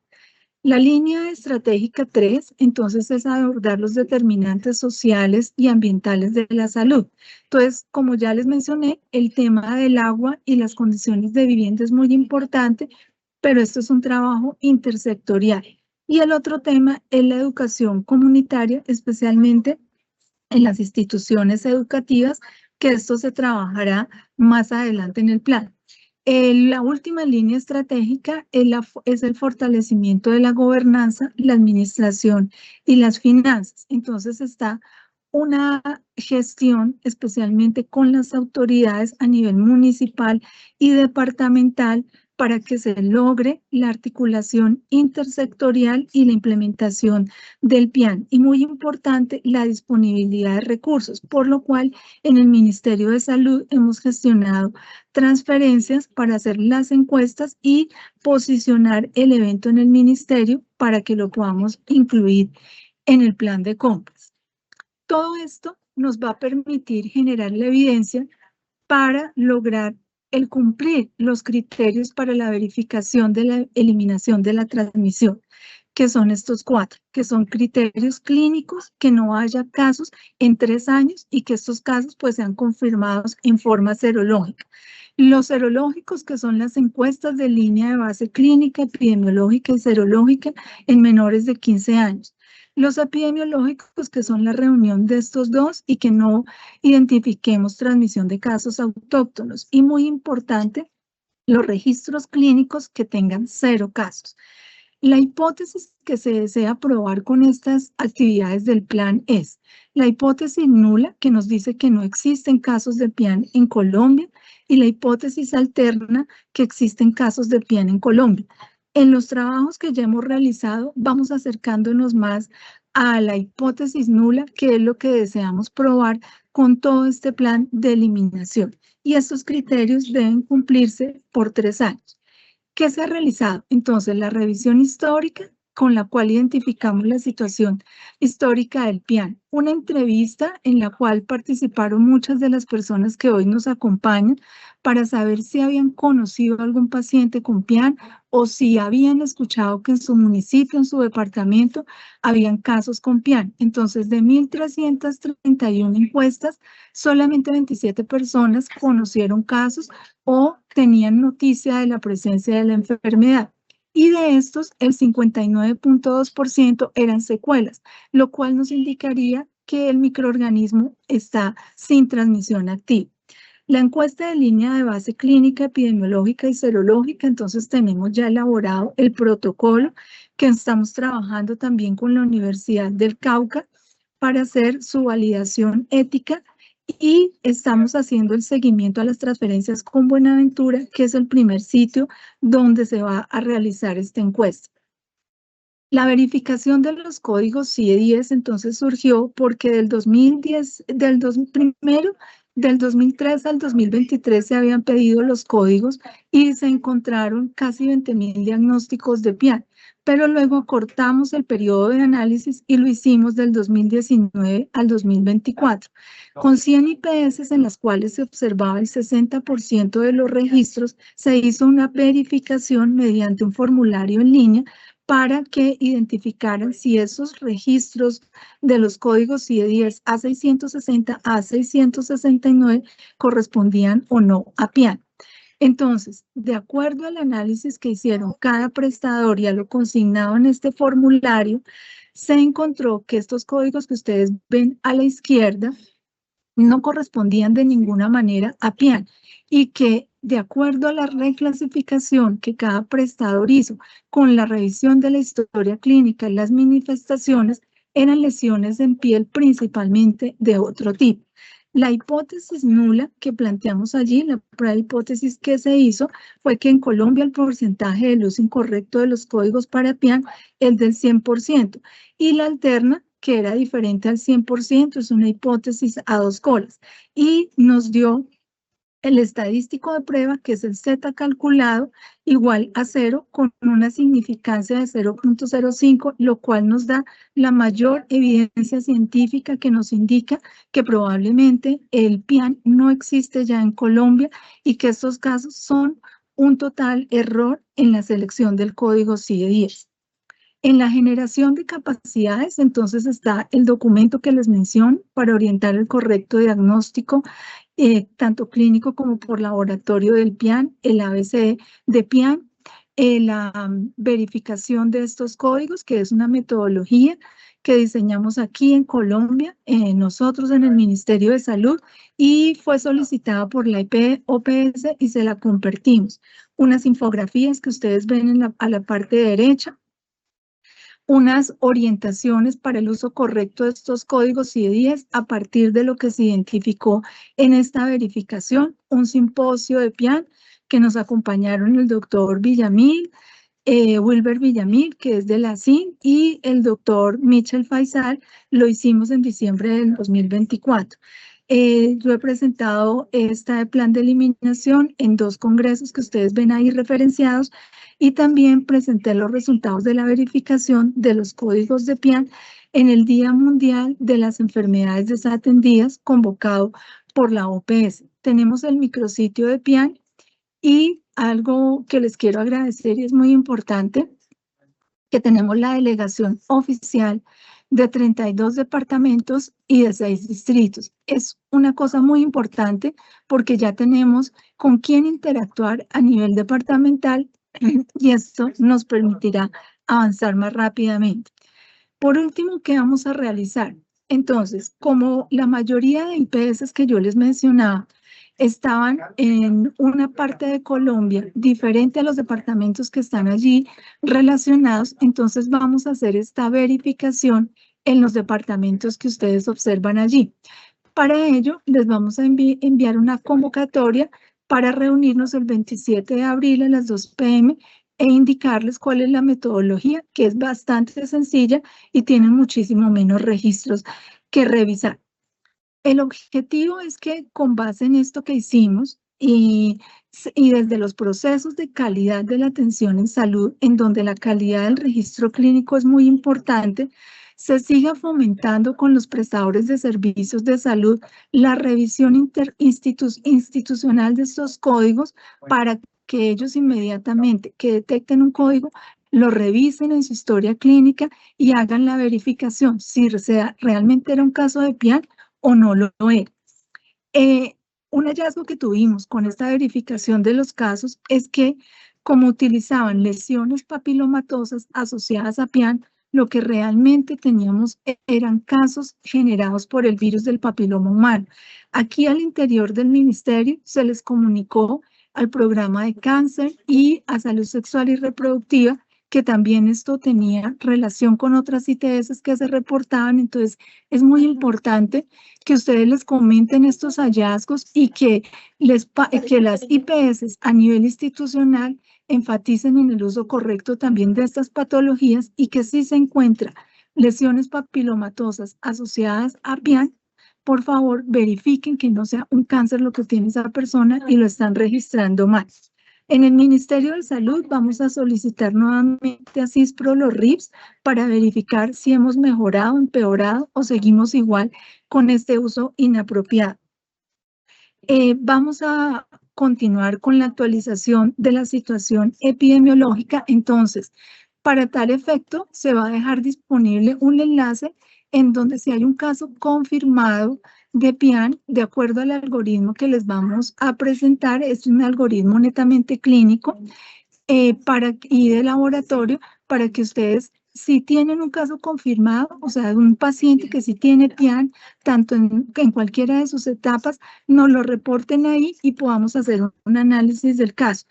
La línea estratégica 3, entonces, es abordar los determinantes sociales y ambientales de la salud. Entonces, como ya les mencioné, el tema del agua y las condiciones de vivienda es muy importante, pero esto es un trabajo intersectorial. Y el otro tema es la educación comunitaria, especialmente en las instituciones educativas, que esto se trabajará más adelante en el plan. La última línea estratégica es el fortalecimiento de la gobernanza, la administración y las finanzas. Entonces está una gestión especialmente con las autoridades a nivel municipal y departamental para que se logre la articulación intersectorial y la implementación del PIAN. Y muy importante, la disponibilidad de recursos, por lo cual en el Ministerio de Salud hemos gestionado transferencias para hacer las encuestas y posicionar el evento en el ministerio para que lo podamos incluir en el plan de compras. Todo esto nos va a permitir generar la evidencia para lograr el cumplir los criterios para la verificación de la eliminación de la transmisión. que son estos 4, que son criterios clínicos, que no haya casos en 3 años y que estos casos pues sean confirmados en forma serológica. Los serológicos, que son las encuestas de línea de base clínica, epidemiológica y serológica en menores de 15 años. Los epidemiológicos, que son la reunión de estos dos y que no identifiquemos transmisión de casos autóctonos. Y muy importante, los registros clínicos que tengan 0 casos. La hipótesis que se desea probar con estas actividades del plan es la hipótesis nula, que nos dice que no existen casos de PIAN en Colombia, y la hipótesis alterna, que existen casos de PIAN en Colombia. En los trabajos que ya hemos realizado, vamos acercándonos más a la hipótesis nula, que es lo que deseamos probar con todo este plan de eliminación. Y estos criterios deben cumplirse por 3 años. ¿Qué se ha realizado? Entonces, la revisión histórica con la cual identificamos la situación histórica del PIAN. Una entrevista en la cual participaron muchas de las personas que hoy nos acompañan para saber si habían conocido a algún paciente con PIAN o si habían escuchado que en su municipio, en su departamento, habían casos con PIAN. Entonces, de 1.331 encuestas, solamente 27 personas conocieron casos o tenían noticia de la presencia de la enfermedad. Y de estos, el 59.2% eran secuelas, lo cual nos indicaría que el microorganismo está sin transmisión activa. La encuesta de línea de base clínica, epidemiológica y serológica, entonces tenemos ya elaborado el protocolo que estamos trabajando también con la Universidad del Cauca para hacer su validación ética y estamos haciendo el seguimiento a las transferencias con Buenaventura, que es el primer sitio donde se va a realizar esta encuesta. La verificación de los códigos CIE-10 entonces surgió porque del 2010, del 2003 al 2023 se habían pedido los códigos y se encontraron casi 20.000 diagnósticos de PIAN, pero luego cortamos el periodo de análisis y lo hicimos del 2019 al 2024, con 100 IPS en las cuales se observaba el 60% de los registros. Se hizo una verificación mediante un formulario en línea para que identificaran si esos registros de los códigos CIE-10 A660 a A669 correspondían o no a PIAN. Entonces, de acuerdo al análisis que hicieron cada prestador y a lo consignado en este formulario, se encontró que estos códigos que ustedes ven a la izquierda no correspondían de ninguna manera a PIAN y que de acuerdo a la reclasificación que cada prestador hizo con la revisión de la historia clínica y las manifestaciones, eran lesiones en piel principalmente de otro tipo. La hipótesis nula que planteamos allí, la prueba hipótesis que se hizo, fue que en Colombia el porcentaje del uso incorrecto de los códigos para PIAN es del 100%, y la alterna, que era diferente al 100%, es una hipótesis a 2 colas, y nos dio el estadístico de prueba, que es el Z calculado, igual a 0, con una significancia de 0.05, lo cual nos da la mayor evidencia científica que nos indica que probablemente el PIAN no existe ya en Colombia y que estos casos son un total error en la selección del código CIE-10. En la generación de capacidades, entonces está el documento que les menciono para orientar el correcto diagnóstico, tanto clínico como por laboratorio del PIAN, el ABC de PIAN, la verificación de estos códigos, que es una metodología que diseñamos aquí en Colombia, nosotros en el Ministerio de Salud, y fue solicitada por la OPS y se la compartimos. Unas infografías que ustedes ven a la parte derecha, unas orientaciones para el uso correcto de estos códigos CIE-10 a partir de lo que se identificó en esta verificación, un simposio de PIAN que nos acompañaron el doctor Villamil, Wilber Villamil, que es de la CIN, y el doctor Michel Faisal. Lo hicimos en diciembre del 2024. Yo he presentado este plan de eliminación en 2 congresos que ustedes ven ahí referenciados, y también presenté los resultados de la verificación de los códigos de PIAN en el Día Mundial de las Enfermedades Desatendidas, convocado por la OPS. Tenemos el micrositio de PIAN, y algo que les quiero agradecer y es muy importante, que tenemos la delegación oficial de 32 departamentos y de 6 distritos. Es una cosa muy importante porque ya tenemos con quién interactuar a nivel departamental y esto nos permitirá avanzar más rápidamente. Por último, ¿qué vamos a realizar? Entonces, como la mayoría de IPS que yo les mencionaba estaban en una parte de Colombia diferente a los departamentos que están allí relacionados, entonces vamos a hacer esta verificación en los departamentos que ustedes observan allí. Para ello, les vamos a enviar una convocatoria para reunirnos el 27 de abril a las 2 p.m. e indicarles cuál es la metodología, que es bastante sencilla y tienen muchísimo menos registros que revisar. El objetivo es que con base en esto que hicimos y desde los procesos de calidad de la atención en salud, en donde la calidad del registro clínico es muy importante, se siga fomentando con los prestadores de servicios de salud la revisión institucional de estos códigos para que ellos inmediatamente que detecten un código, lo revisen en su historia clínica y hagan la verificación si realmente era un caso de PIAN o no lo era. Un hallazgo que tuvimos con esta verificación de los casos es que como utilizaban lesiones papilomatosas asociadas a PIAN, lo que realmente teníamos eran casos generados por el virus del papiloma humano. Aquí al interior del ministerio se les comunicó al programa de cáncer y a salud sexual y reproductiva que también esto tenía relación con otras ITS que se reportaban. Entonces, es muy importante que ustedes les comenten estos hallazgos y que las IPS a nivel institucional enfaticen en el uso correcto también de estas patologías y que si se encuentra lesiones papilomatosas asociadas a PIAN, por favor verifiquen que no sea un cáncer lo que tiene esa persona y lo están registrando mal. En el Ministerio de Salud vamos a solicitar nuevamente a CISPRO los RIPS para verificar si hemos mejorado, empeorado o seguimos igual con este uso inapropiado. Vamos a continuar con la actualización de la situación epidemiológica. Entonces, para tal efecto, se va a dejar disponible un enlace en donde si hay un caso confirmado de PIAN, de acuerdo al algoritmo que les vamos a presentar, es un algoritmo netamente clínico y de laboratorio para que ustedes, si tienen un caso confirmado, o sea, un paciente que sí tiene PIAN, tanto en cualquiera de sus etapas, nos lo reporten ahí y podamos hacer un análisis del caso.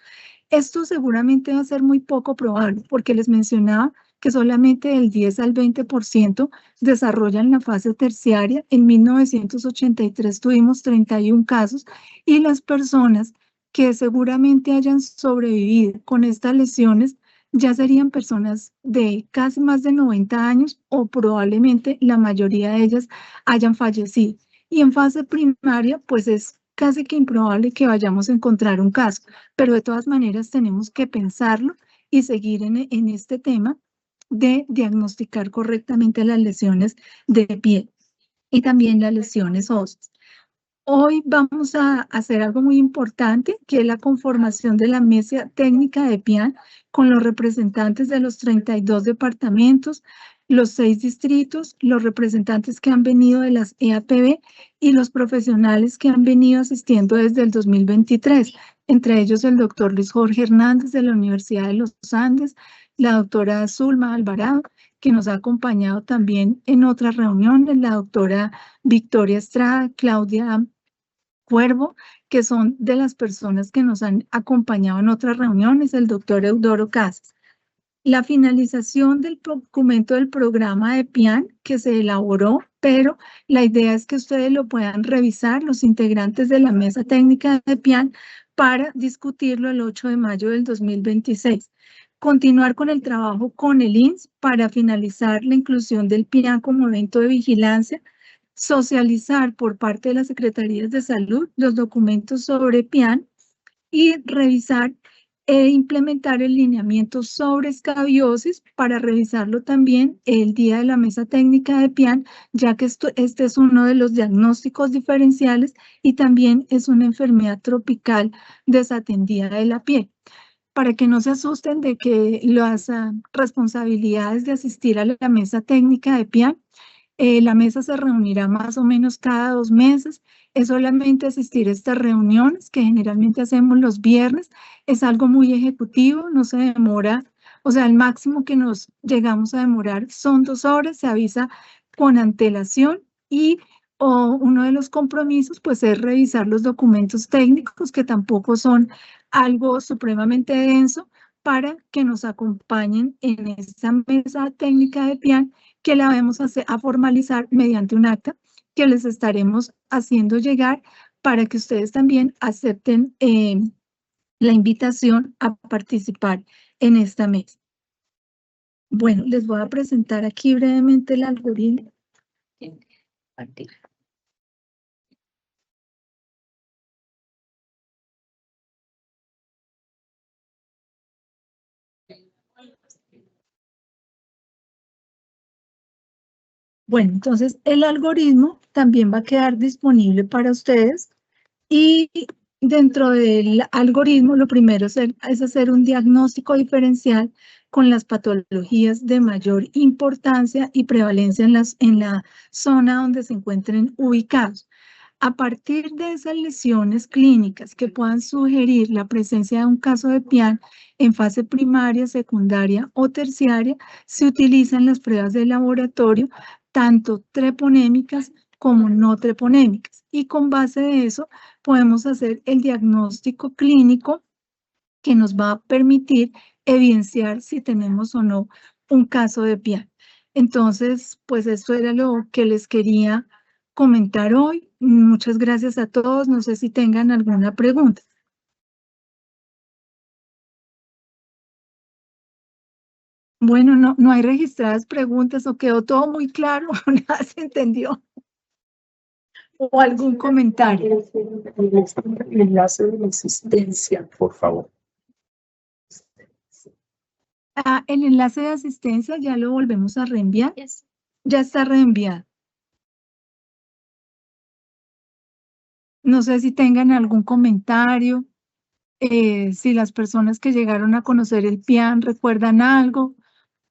Esto seguramente va a ser muy poco probable, porque les mencionaba que solamente del 10 al 20% desarrollan la fase terciaria. En 1983 tuvimos 31 casos y las personas que seguramente hayan sobrevivido con estas lesiones ya serían personas de casi más de 90 años o probablemente la mayoría de ellas hayan fallecido. Y en fase primaria, pues es casi que improbable que vayamos a encontrar un caso, pero de todas maneras tenemos que pensarlo y seguir en este tema de diagnosticar correctamente las lesiones de piel y también las lesiones óseas. Hoy vamos a hacer algo muy importante, que es la conformación de la mesa técnica de PIAN con los representantes de los 32 departamentos, los 6 distritos, los representantes que han venido de las EAPB y los profesionales que han venido asistiendo desde el 2023, entre ellos el doctor Luis Jorge Hernández de la Universidad de los Andes, la doctora Zulma Alvarado, que nos ha acompañado también en otras reuniones, la doctora Victoria Estrada, Claudia Cuervo, que son de las personas que nos han acompañado en otras reuniones, el doctor Eudoro Casas. La finalización del documento del programa de PIAN que se elaboró, pero la idea es que ustedes lo puedan revisar, los integrantes de la mesa técnica de PIAN, para discutirlo el 8 de mayo del 2026. Continuar con el trabajo con el INS para finalizar la inclusión del PIAN como evento de vigilancia, socializar por parte de las Secretarías de Salud los documentos sobre PIAN y revisar e implementar el lineamiento sobre escabiosis para revisarlo también el día de la mesa técnica de PIAN, ya que este es uno de los diagnósticos diferenciales y también es una enfermedad tropical desatendida de la piel. para que no se asusten de que las responsabilidades de asistir a la mesa técnica de PIAN, la mesa se reunirá más o menos cada 2 meses. Es solamente asistir a estas reuniones que generalmente hacemos los viernes. Es algo muy ejecutivo, no se demora, o sea, el máximo que nos llegamos a demorar son 2 horas, se avisa con antelación y uno de los compromisos pues es revisar los documentos técnicos que tampoco son algo supremamente denso para que nos acompañen en esta mesa técnica de PIAN que la vamos a formalizar mediante un acta que les estaremos haciendo llegar para que ustedes también acepten la invitación a participar en esta mesa. Bueno, les voy a presentar aquí brevemente el algoritmo. Bueno, entonces el algoritmo también va a quedar disponible para ustedes y dentro del algoritmo lo primero es hacer un diagnóstico diferencial con las patologías de mayor importancia y prevalencia en la zona donde se encuentren ubicados. A partir de esas lesiones clínicas que puedan sugerir la presencia de un caso de PIAN en fase primaria, secundaria o terciaria, se utilizan las pruebas de laboratorio, tanto treponémicas como no treponémicas. Y con base de eso podemos hacer el diagnóstico clínico que nos va a permitir evidenciar si tenemos o no un caso de PIAN. Entonces, pues esto era lo que les quería comentar hoy. Muchas gracias a todos. No sé si tengan alguna pregunta. Bueno, no hay registradas preguntas o quedó todo muy claro, nada se entendió. ¿O algún comentario? El enlace de la asistencia, por favor. El enlace de asistencia ya lo volvemos a reenviar. Yes. Ya está reenviado. No sé si tengan algún comentario, si las personas que llegaron a conocer el PIAN recuerdan algo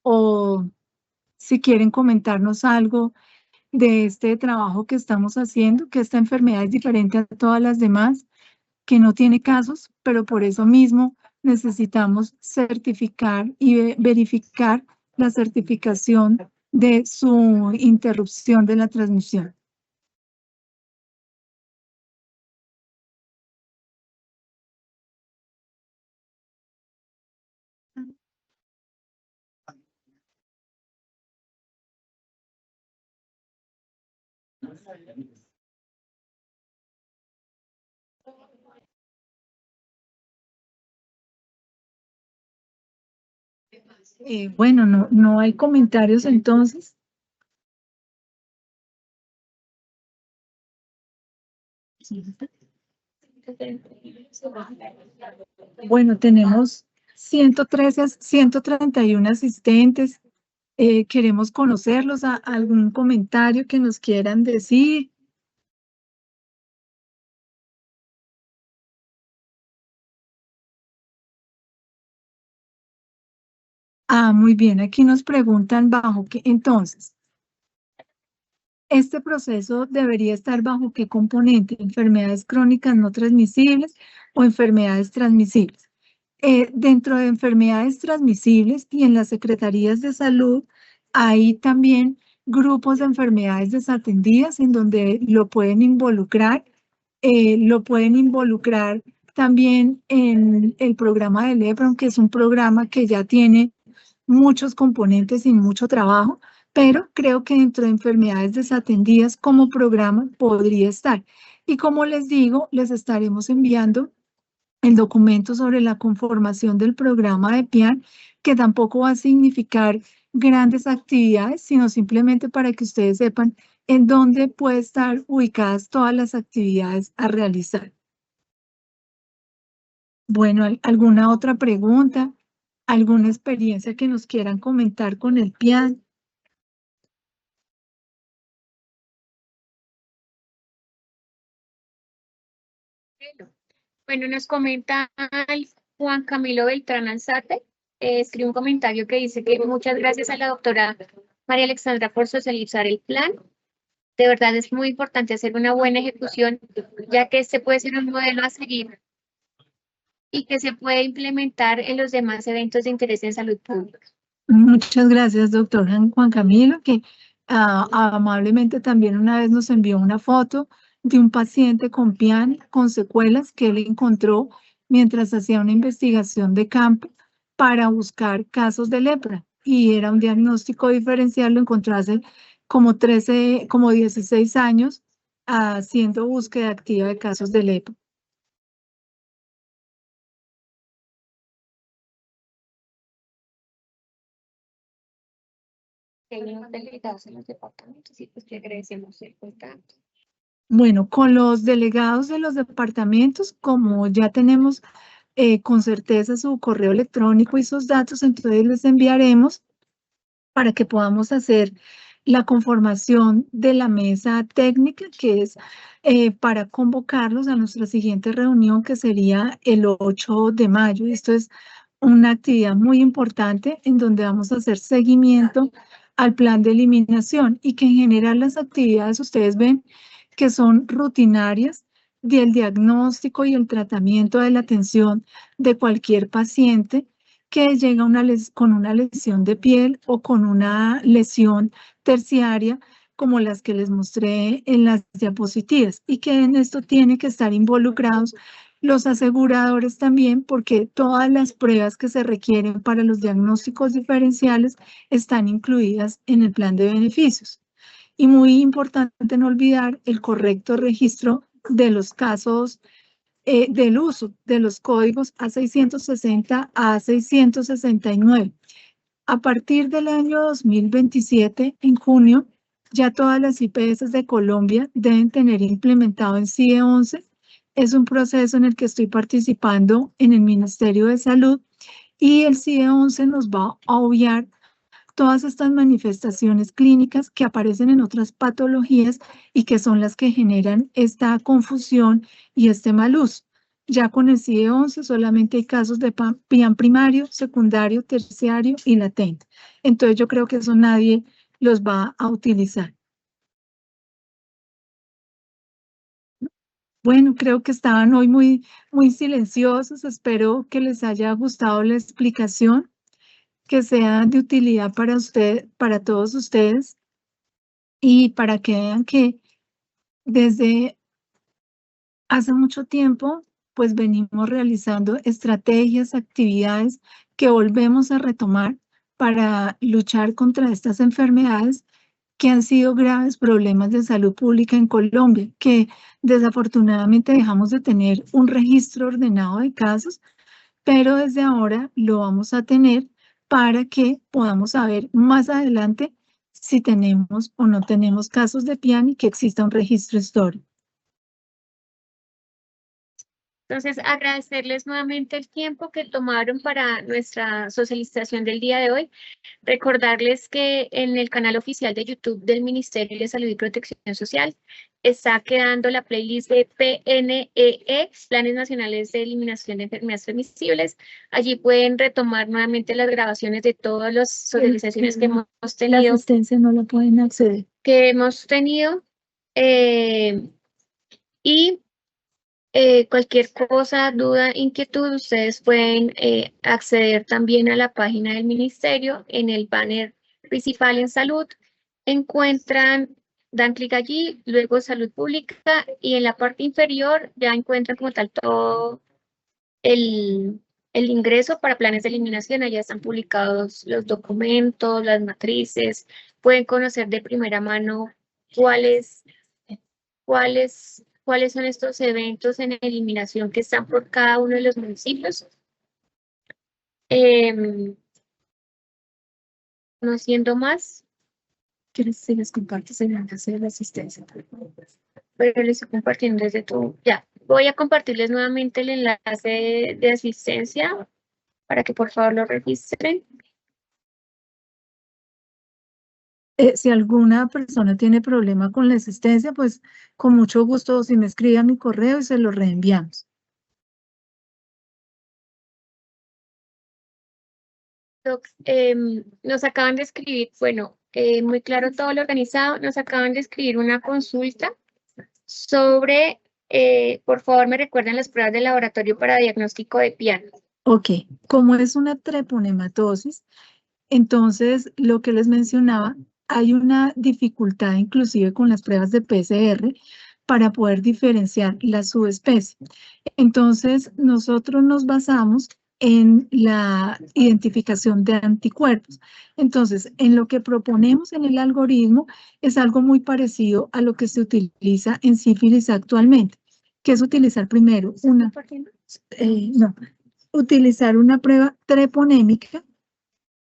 o si quieren comentarnos algo de este trabajo que estamos haciendo, que esta enfermedad es diferente a todas las demás, que no tiene casos, pero por eso mismo necesitamos certificar y verificar la certificación de su interrupción de la transmisión. Bueno, no hay comentarios entonces. Bueno, tenemos 131 asistentes. Queremos conocerlos. ¿Algún comentario que nos quieran decir? Muy bien. Aquí nos preguntan bajo qué. Entonces, este proceso debería estar bajo qué componente, enfermedades crónicas no transmisibles o enfermedades transmisibles. Dentro de enfermedades transmisibles y en las secretarías de salud hay también grupos de enfermedades desatendidas en donde lo pueden involucrar también en el programa de LEPRON, que es un programa que ya tiene muchos componentes y mucho trabajo, pero creo que dentro de enfermedades desatendidas como programa podría estar. Y como les digo, les estaremos enviando el documento sobre la conformación del programa de PIAN, que tampoco va a significar grandes actividades, sino simplemente para que ustedes sepan en dónde pueden estar ubicadas todas las actividades a realizar. Bueno, ¿alguna otra pregunta? ¿Alguna experiencia que nos quieran comentar con el PIAN? Bueno, nos comenta Juan Camilo Beltrán Alzate escribe un comentario que dice que muchas gracias a la doctora María Alexandra por socializar el plan. De verdad es muy importante hacer una buena ejecución, ya que este puede ser un modelo a seguir y que se puede implementar en los demás eventos de interés en salud pública. Muchas gracias, doctor Juan Camilo, que amablemente también una vez nos envió una foto de un paciente con PIAN, con secuelas que él encontró mientras hacía una investigación de campo para buscar casos de lepra. Y era un diagnóstico diferencial, lo encontró hace como 16 años haciendo búsqueda activa de casos de lepra. Tenemos delegados en los departamentos y pues le agradecemos el contacto. Bueno, con los delegados de los departamentos, como ya tenemos con certeza su correo electrónico y sus datos, entonces les enviaremos para que podamos hacer la conformación de la mesa técnica, que es para convocarlos a nuestra siguiente reunión, que sería el 8 de mayo. Esto es una actividad muy importante en donde vamos a hacer seguimiento al plan de eliminación y que en general las actividades ustedes ven que son rutinarias del diagnóstico y el tratamiento de la atención de cualquier paciente que llega con una lesión de piel o con una lesión terciaria como las que les mostré en las diapositivas, y que en esto tienen que estar involucrados los aseguradores también, porque todas las pruebas que se requieren para los diagnósticos diferenciales están incluidas en el plan de beneficios. Y muy importante no olvidar el correcto registro de los casos del uso de los códigos A660 a A669. A partir del año 2027, en junio, ya todas las IPS de Colombia deben tener implementado en CIE 11. Es un proceso en el que estoy participando en el Ministerio de Salud, y el CIE 11 nos va a obviar todas estas manifestaciones clínicas que aparecen en otras patologías y que son las que generan esta confusión y este mal uso. Ya con el CIE 11 solamente hay casos de PIAN primario, secundario, terciario y latente. Entonces yo creo que eso nadie los va a utilizar. Bueno, creo que estaban hoy muy silenciosos. Espero que les haya gustado la explicación, que sea de utilidad para para todos ustedes, y para que vean que desde hace mucho tiempo, pues venimos realizando estrategias, actividades que volvemos a retomar para luchar contra estas enfermedades que han sido graves problemas de salud pública en Colombia, que desafortunadamente dejamos de tener un registro ordenado de casos, pero desde ahora lo vamos a tener para que podamos saber más adelante si tenemos o no tenemos casos de PIAN y que exista un registro histórico. Entonces, agradecerles nuevamente el tiempo que tomaron para nuestra socialización del día de hoy. Recordarles que en el canal oficial de YouTube del Ministerio de Salud y Protección Social está quedando la playlist de PNEE, Planes Nacionales de Eliminación de Enfermedades Transmisibles. Allí pueden retomar nuevamente las grabaciones de todas las socializaciones que hemos tenido. La asistencia no la pueden acceder. Que hemos tenido. Y cualquier cosa, duda, inquietud, ustedes pueden acceder también a la página del ministerio. En el banner principal en salud encuentran, dan clic allí, luego salud pública, y en la parte inferior ya encuentran como tal todo el ingreso para planes de eliminación. Allá están publicados los documentos, las matrices, pueden conocer de primera mano cuáles son estos eventos en eliminación que están por cada uno de los municipios. No siendo más. ¿Quieres si les compartes el enlace de la asistencia? Pero les estoy compartiendo desde tu... Ya, voy a compartirles nuevamente el enlace de asistencia para que por favor lo registren. Si alguna persona tiene problema con la asistencia, pues con mucho gusto, si me escribe a mi correo y se lo reenviamos. Doc, nos acaban de escribir, bueno, muy claro todo lo organizado, nos acaban de escribir una consulta sobre, por favor, me recuerdan las pruebas de laboratorio para diagnóstico de piano. Ok, como es una treponematosis, entonces lo que les mencionaba, hay una dificultad inclusive con las pruebas de PCR para poder diferenciar la subespecie. Entonces, nosotros nos basamos en la identificación de anticuerpos. Entonces, en lo que proponemos en el algoritmo es algo muy parecido a lo que se utiliza en sífilis actualmente, que es utilizar primero utilizar una prueba treponémica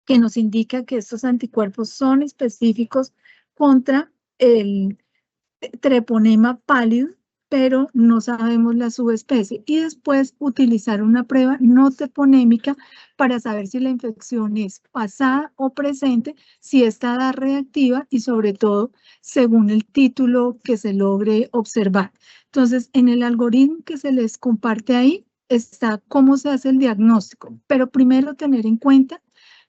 que nos indica que estos anticuerpos son específicos contra el treponema pálido, pero no sabemos la subespecie. Y después utilizar una prueba no treponémica para saber si la infección es pasada o presente, si esta da reactiva y sobre todo según el título que se logre observar. Entonces, en el algoritmo que se les comparte ahí está cómo se hace el diagnóstico, pero primero tener en cuenta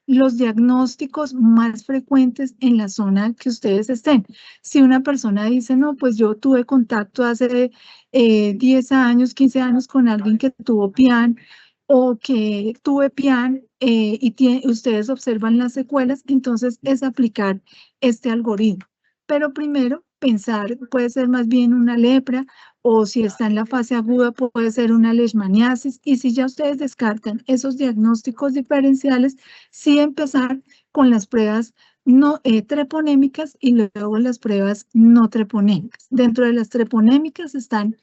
los diagnósticos más frecuentes en la zona que ustedes estén. Si una persona dice, no, pues yo tuve contacto hace 10 años, 15 años con alguien que tuvo PIAN o que tuve PIAN y ustedes observan las secuelas, entonces es aplicar este algoritmo. Pero primero pensar, puede ser más bien una lepra, o si está en la fase aguda puede ser una leishmaniasis, y si ya ustedes descartan esos diagnósticos diferenciales, sí empezar con las pruebas no treponémicas y luego las pruebas no treponémicas. Dentro de las treponémicas están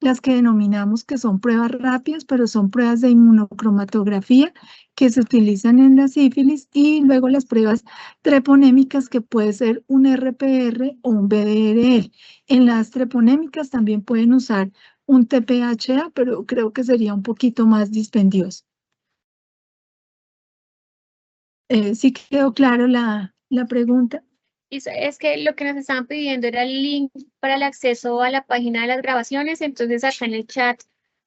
las que denominamos que son pruebas rápidas, pero son pruebas de inmunocromatografía que se utilizan en la sífilis, y luego las pruebas treponémicas que puede ser un RPR o un BDRL. En las treponémicas también pueden usar un TPHA, pero creo que sería un poquito más dispendioso. ¿Sí quedó claro la pregunta? Es que lo que nos estaban pidiendo era el link para el acceso a la página de las grabaciones, entonces acá en el chat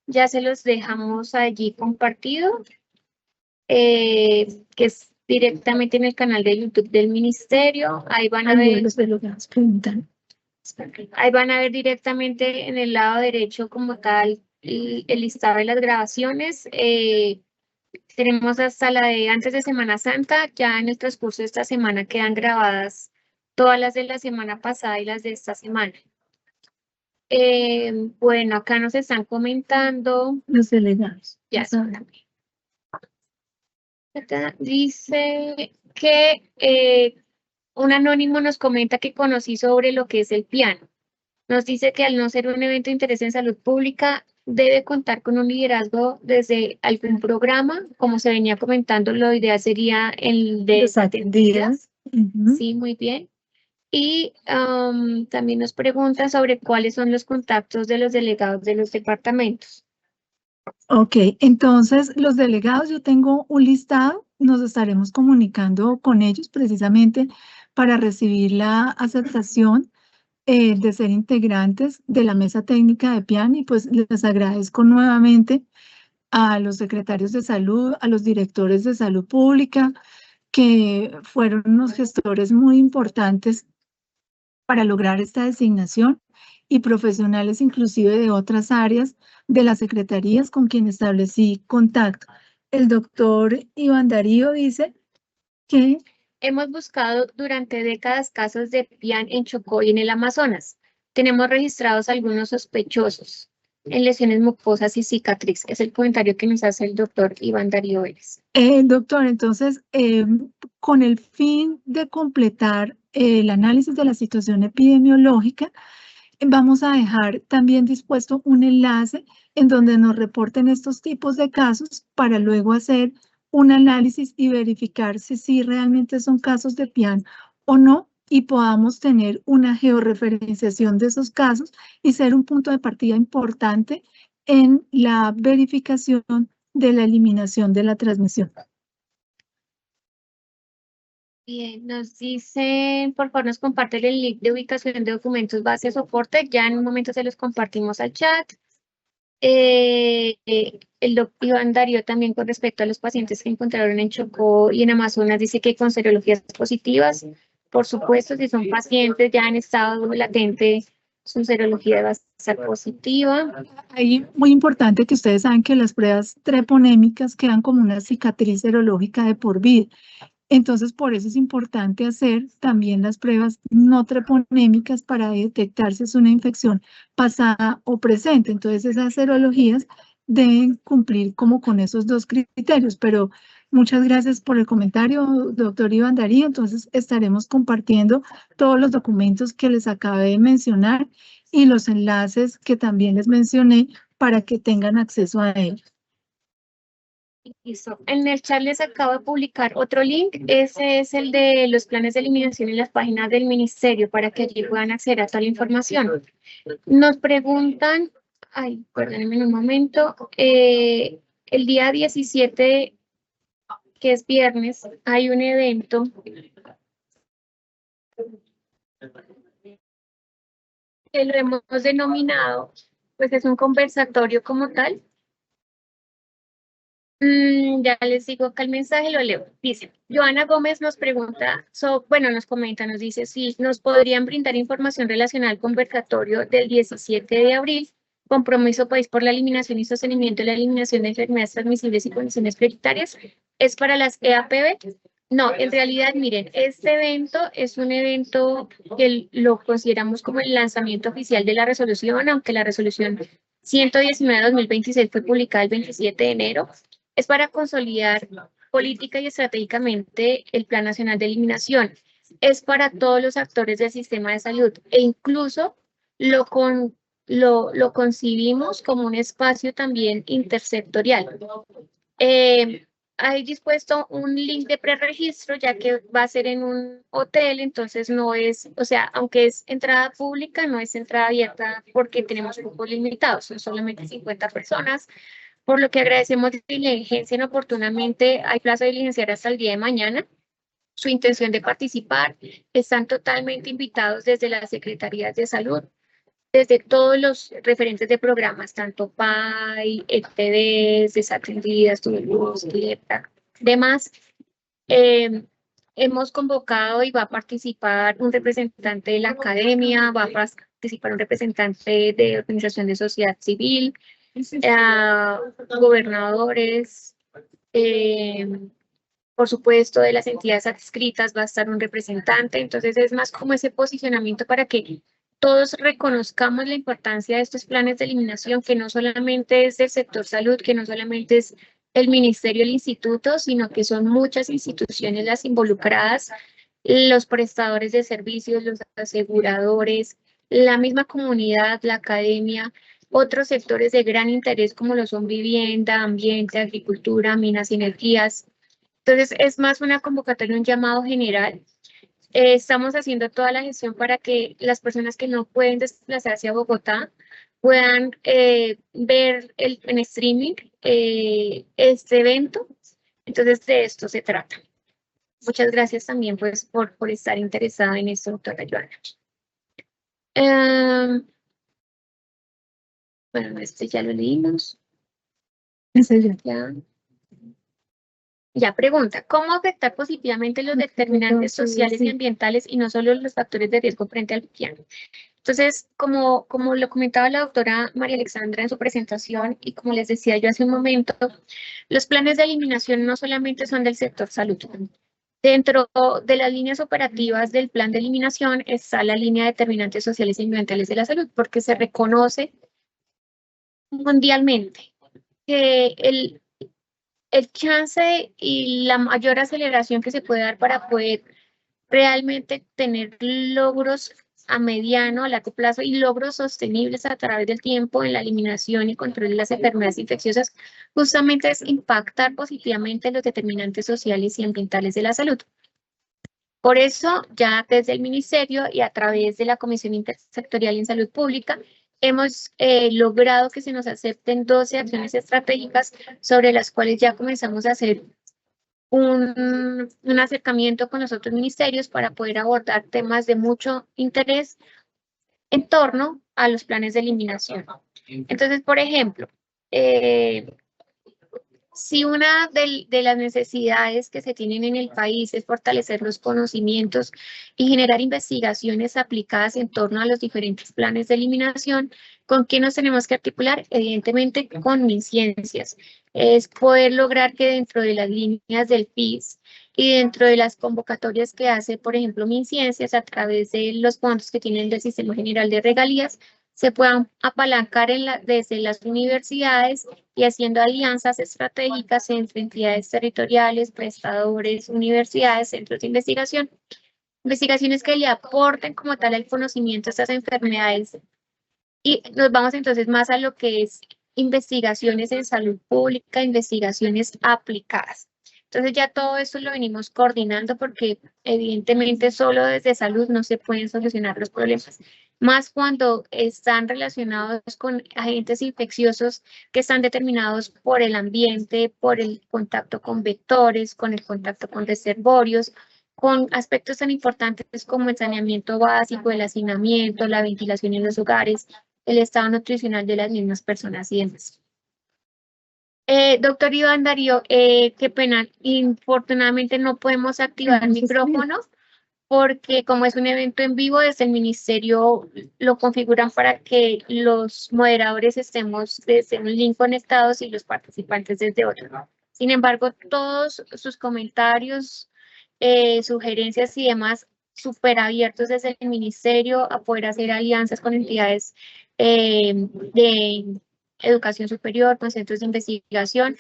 ya se los dejamos allí compartido, que es directamente en el canal de YouTube del Ministerio. Ahí van a ver, ahí van a ver directamente en el lado derecho como tal el listado de las grabaciones. Tenemos hasta la de antes de Semana Santa, ya en el transcurso de esta semana quedan grabadas todas las de la semana pasada y las de esta semana. Bueno, acá nos están comentando. Los delegados. Ya saben. Dice que un anónimo nos comenta que conocí sobre lo que es el piano. Nos dice que al no ser un evento de interés en salud pública, debe contar con un liderazgo desde algún programa. Como se venía comentando, la idea sería el de desatendidas. Sí, muy bien. Y también nos pregunta sobre cuáles son los contactos de los delegados de los departamentos. Ok, entonces los delegados, yo tengo un listado, nos estaremos comunicando con ellos precisamente para recibir la aceptación de ser integrantes de la mesa técnica de PIAN, y pues les agradezco nuevamente a los secretarios de salud, a los directores de salud pública, que fueron unos gestores muy importantes para lograr esta designación, y profesionales inclusive de otras áreas de las secretarías con quien establecí contacto. El doctor Iván Darío dice que hemos buscado durante décadas casos de PIAN en Chocó y en el Amazonas. Tenemos registrados algunos sospechosos en lesiones mucosas y cicatriz. Es el comentario que nos hace el doctor Iván Darío Vélez. Doctor, entonces, con el fin de completar el análisis de la situación epidemiológica, vamos a dejar también dispuesto un enlace en donde nos reporten estos tipos de casos para luego hacer un análisis y verificar si realmente son casos de PIAN o no, y podamos tener una georreferenciación de esos casos y ser un punto de partida importante en la verificación de la eliminación de la transmisión. Bien, nos dicen, por favor, nos comparten el link de ubicación de documentos base de soporte. Ya en un momento se los compartimos al chat. El doctor Iván Darío también con respecto a los pacientes que encontraron en Chocó y en Amazonas dice que con serologías positivas, por supuesto, si son pacientes ya en estado latente, su serología va a ser positiva. Ahí muy importante que ustedes saben que las pruebas treponémicas quedan como una cicatriz serológica de por vida. Entonces, por eso es importante hacer también las pruebas no treponémicas para detectar si es una infección pasada o presente. Entonces, esas serologías deben cumplir como con esos dos criterios. Pero muchas gracias por el comentario, doctor Iván Darío. Entonces, estaremos compartiendo todos los documentos que les acabé de mencionar y los enlaces que también les mencioné para que tengan acceso a ellos. Listo. En el chat les acabo de publicar otro link. Ese es el de los planes de eliminación en las páginas del ministerio para que allí puedan acceder a toda la información. Nos preguntan, ay, perdónenme un momento, el día 17, que es viernes, hay un evento que lo hemos denominado, pues es un conversatorio como tal. Ya les digo que el mensaje lo leo. Dice, Joana Gómez nos pregunta, nos comenta, nos dice si nos podrían brindar información relacionada al conversatorio del 17 de abril, Compromiso País por la Eliminación y Sostenimiento de la Eliminación de Enfermedades Transmisibles y Condiciones Prioritarias. ¿Es para las EAPB? No, en realidad, miren, este evento es un evento que lo consideramos como el lanzamiento oficial de la resolución, aunque la resolución 119-2026 fue publicada el 27 de enero. Es para consolidar política y estratégicamente el Plan Nacional de Eliminación. Es para todos los actores del sistema de salud e incluso lo concibimos como un espacio también intersectorial. Hay dispuesto un link de preregistro, ya que va a ser en un hotel, entonces no es, o sea, aunque es entrada pública, no es entrada abierta porque tenemos grupos limitados, son solamente 50 personas. Por lo que agradecemos diligencien oportunamente. Hay plazo de diligenciar hasta el día de mañana. Su intención de participar. Están totalmente invitados desde las secretarías de salud, desde todos los referentes de programas, tanto PAI, ETDs, desatendidas, tuberculosis, demás. Hemos convocado y va a participar un representante de la academia, va a participar un representante de organización de sociedad civil, gobernadores, por supuesto, de las entidades adscritas va a estar un representante. Entonces es más como ese posicionamiento para que todos reconozcamos la importancia de estos planes de eliminación, que no solamente es del sector salud, que no solamente es el ministerio, el instituto, sino que son muchas instituciones las involucradas, los prestadores de servicios, los aseguradores, la misma comunidad, la academia, otros sectores de gran interés como lo son vivienda, ambiente, agricultura, minas y energías. Entonces es más una convocatoria, un llamado general. Estamos haciendo toda la gestión para que las personas que no pueden desplazarse a Bogotá puedan ver en streaming este evento. Entonces de esto se trata. Muchas gracias también pues, por estar interesada en esto, doctora Joana. Bueno, este ya lo leímos. Ese Ya. Ya pregunta, ¿cómo afectar positivamente los determinantes sociales y ambientales y no solo los factores de riesgo frente al piano? Entonces, como lo comentaba la doctora María Alexandra en su presentación y como les decía yo hace un momento, los planes de eliminación no solamente son del sector salud. Dentro de las líneas operativas del plan de eliminación está la línea de determinantes sociales y ambientales de la salud, porque se reconoce mundialmente que el chance y la mayor aceleración que se puede dar para poder realmente tener logros a mediano, a largo plazo y logros sostenibles a través del tiempo en la eliminación y control de las enfermedades infecciosas, justamente es impactar positivamente los determinantes sociales y ambientales de la salud. Por eso, ya desde el Ministerio y a través de la Comisión Intersectorial en Salud Pública, hemos logrado que se nos acepten 12 acciones estratégicas sobre las cuales ya comenzamos a hacer un acercamiento con los otros ministerios para poder abordar temas de mucho interés en torno a los planes de eliminación. Entonces, por ejemplo, si una de las necesidades que se tienen en el país es fortalecer los conocimientos y generar investigaciones aplicadas en torno a los diferentes planes de eliminación, ¿con qué nos tenemos que articular? Evidentemente con MinCiencias. Es poder lograr que dentro de las líneas del PIS y dentro de las convocatorias que hace, por ejemplo, MinCiencias, a través de los fondos que tienen del Sistema General de Regalías, se puedan apalancar desde las universidades y haciendo alianzas estratégicas entre entidades territoriales, prestadores, universidades, centros de investigación, investigaciones que le aporten como tal el conocimiento a estas enfermedades. Y nos vamos entonces más a lo que es investigaciones en salud pública, investigaciones aplicadas. Entonces ya todo esto lo venimos coordinando porque evidentemente solo desde salud no se pueden solucionar los problemas, más cuando están relacionados con agentes infecciosos que están determinados por el ambiente, por el contacto con vectores, con el contacto con reservorios, con aspectos tan importantes como el saneamiento básico, el hacinamiento, la ventilación en los hogares, el estado nutricional de las mismas personas y demás. Doctor Iván Darío, qué pena, infortunadamente no podemos activar el micrófono porque como es un evento en vivo, desde el ministerio lo configuran para que los moderadores estemos desde un link conectados y los participantes desde otro. Sin embargo, todos sus comentarios, sugerencias y demás, súper abiertos desde el ministerio a poder hacer alianzas con entidades de educación superior, con centros de investigación.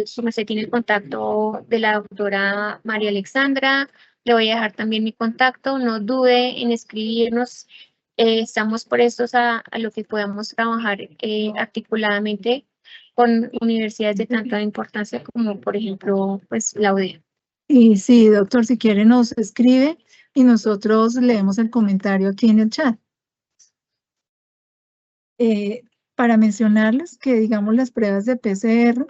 Su merced tiene el contacto de la doctora María Alexandra. Le voy a dejar también mi contacto. No dude en escribirnos. Estamos prestos a lo que podamos trabajar articuladamente con universidades de tanta importancia como, por ejemplo, pues la UDEA. Y sí, doctor, si quiere nos escribe y nosotros leemos el comentario aquí en el chat. Para mencionarles que, digamos, las pruebas de PCR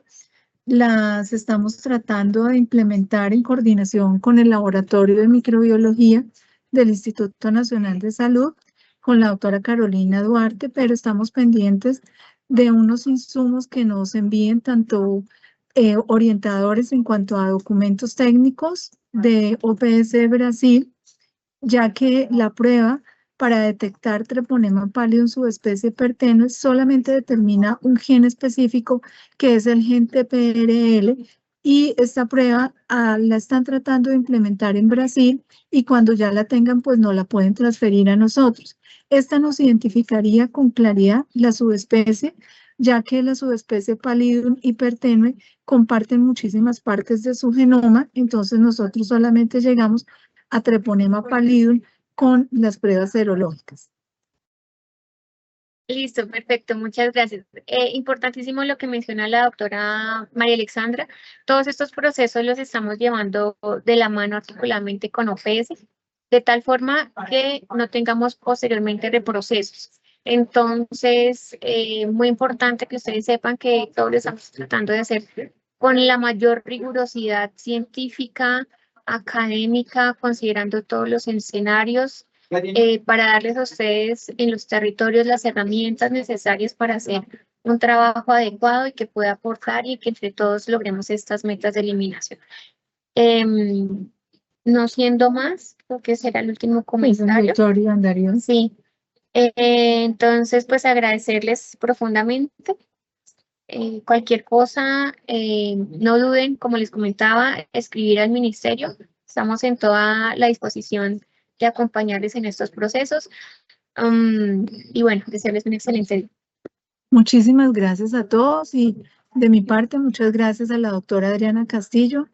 las estamos tratando de implementar en coordinación con el Laboratorio de Microbiología del Instituto Nacional de Salud, con la doctora Carolina Duarte, pero estamos pendientes de unos insumos que nos envíen tanto orientadores en cuanto a documentos técnicos de OPS Brasil, ya que la prueba para detectar Treponema pallidum subespecie pertenue solamente determina un gen específico que es el gen TPRL, y esta prueba la están tratando de implementar en Brasil y cuando ya la tengan pues no la pueden transferir a nosotros. Esta nos identificaría con claridad la subespecie, ya que la subespecie Pallidum y pertenue comparten muchísimas partes de su genoma, entonces nosotros solamente llegamos a Treponema pallidum con las pruebas serológicas. Listo, perfecto, muchas gracias. Importantísimo lo que menciona la doctora María Alexandra. Todos estos procesos los estamos llevando de la mano articuladamente con OPS, de tal forma que no tengamos posteriormente reprocesos. Entonces, muy importante que ustedes sepan que todo lo estamos tratando de hacer con la mayor rigurosidad científica, académica, considerando todos los escenarios, para darles a ustedes en los territorios las herramientas necesarias para hacer un trabajo adecuado y que pueda aportar y que entre todos logremos estas metas de eliminación. No siendo más, creo que será el último comentario. Doctor Iván Darío. Sí. Entonces, pues agradecerles profundamente. Cualquier cosa, no duden, como les comentaba, escribir al ministerio. Estamos en toda la disposición de acompañarles en estos procesos. Y bueno, desearles un excelente día. Muchísimas gracias a todos y de mi parte, muchas gracias a la doctora Adriana Castillo,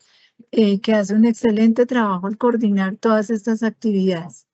que hace un excelente trabajo al coordinar todas estas actividades.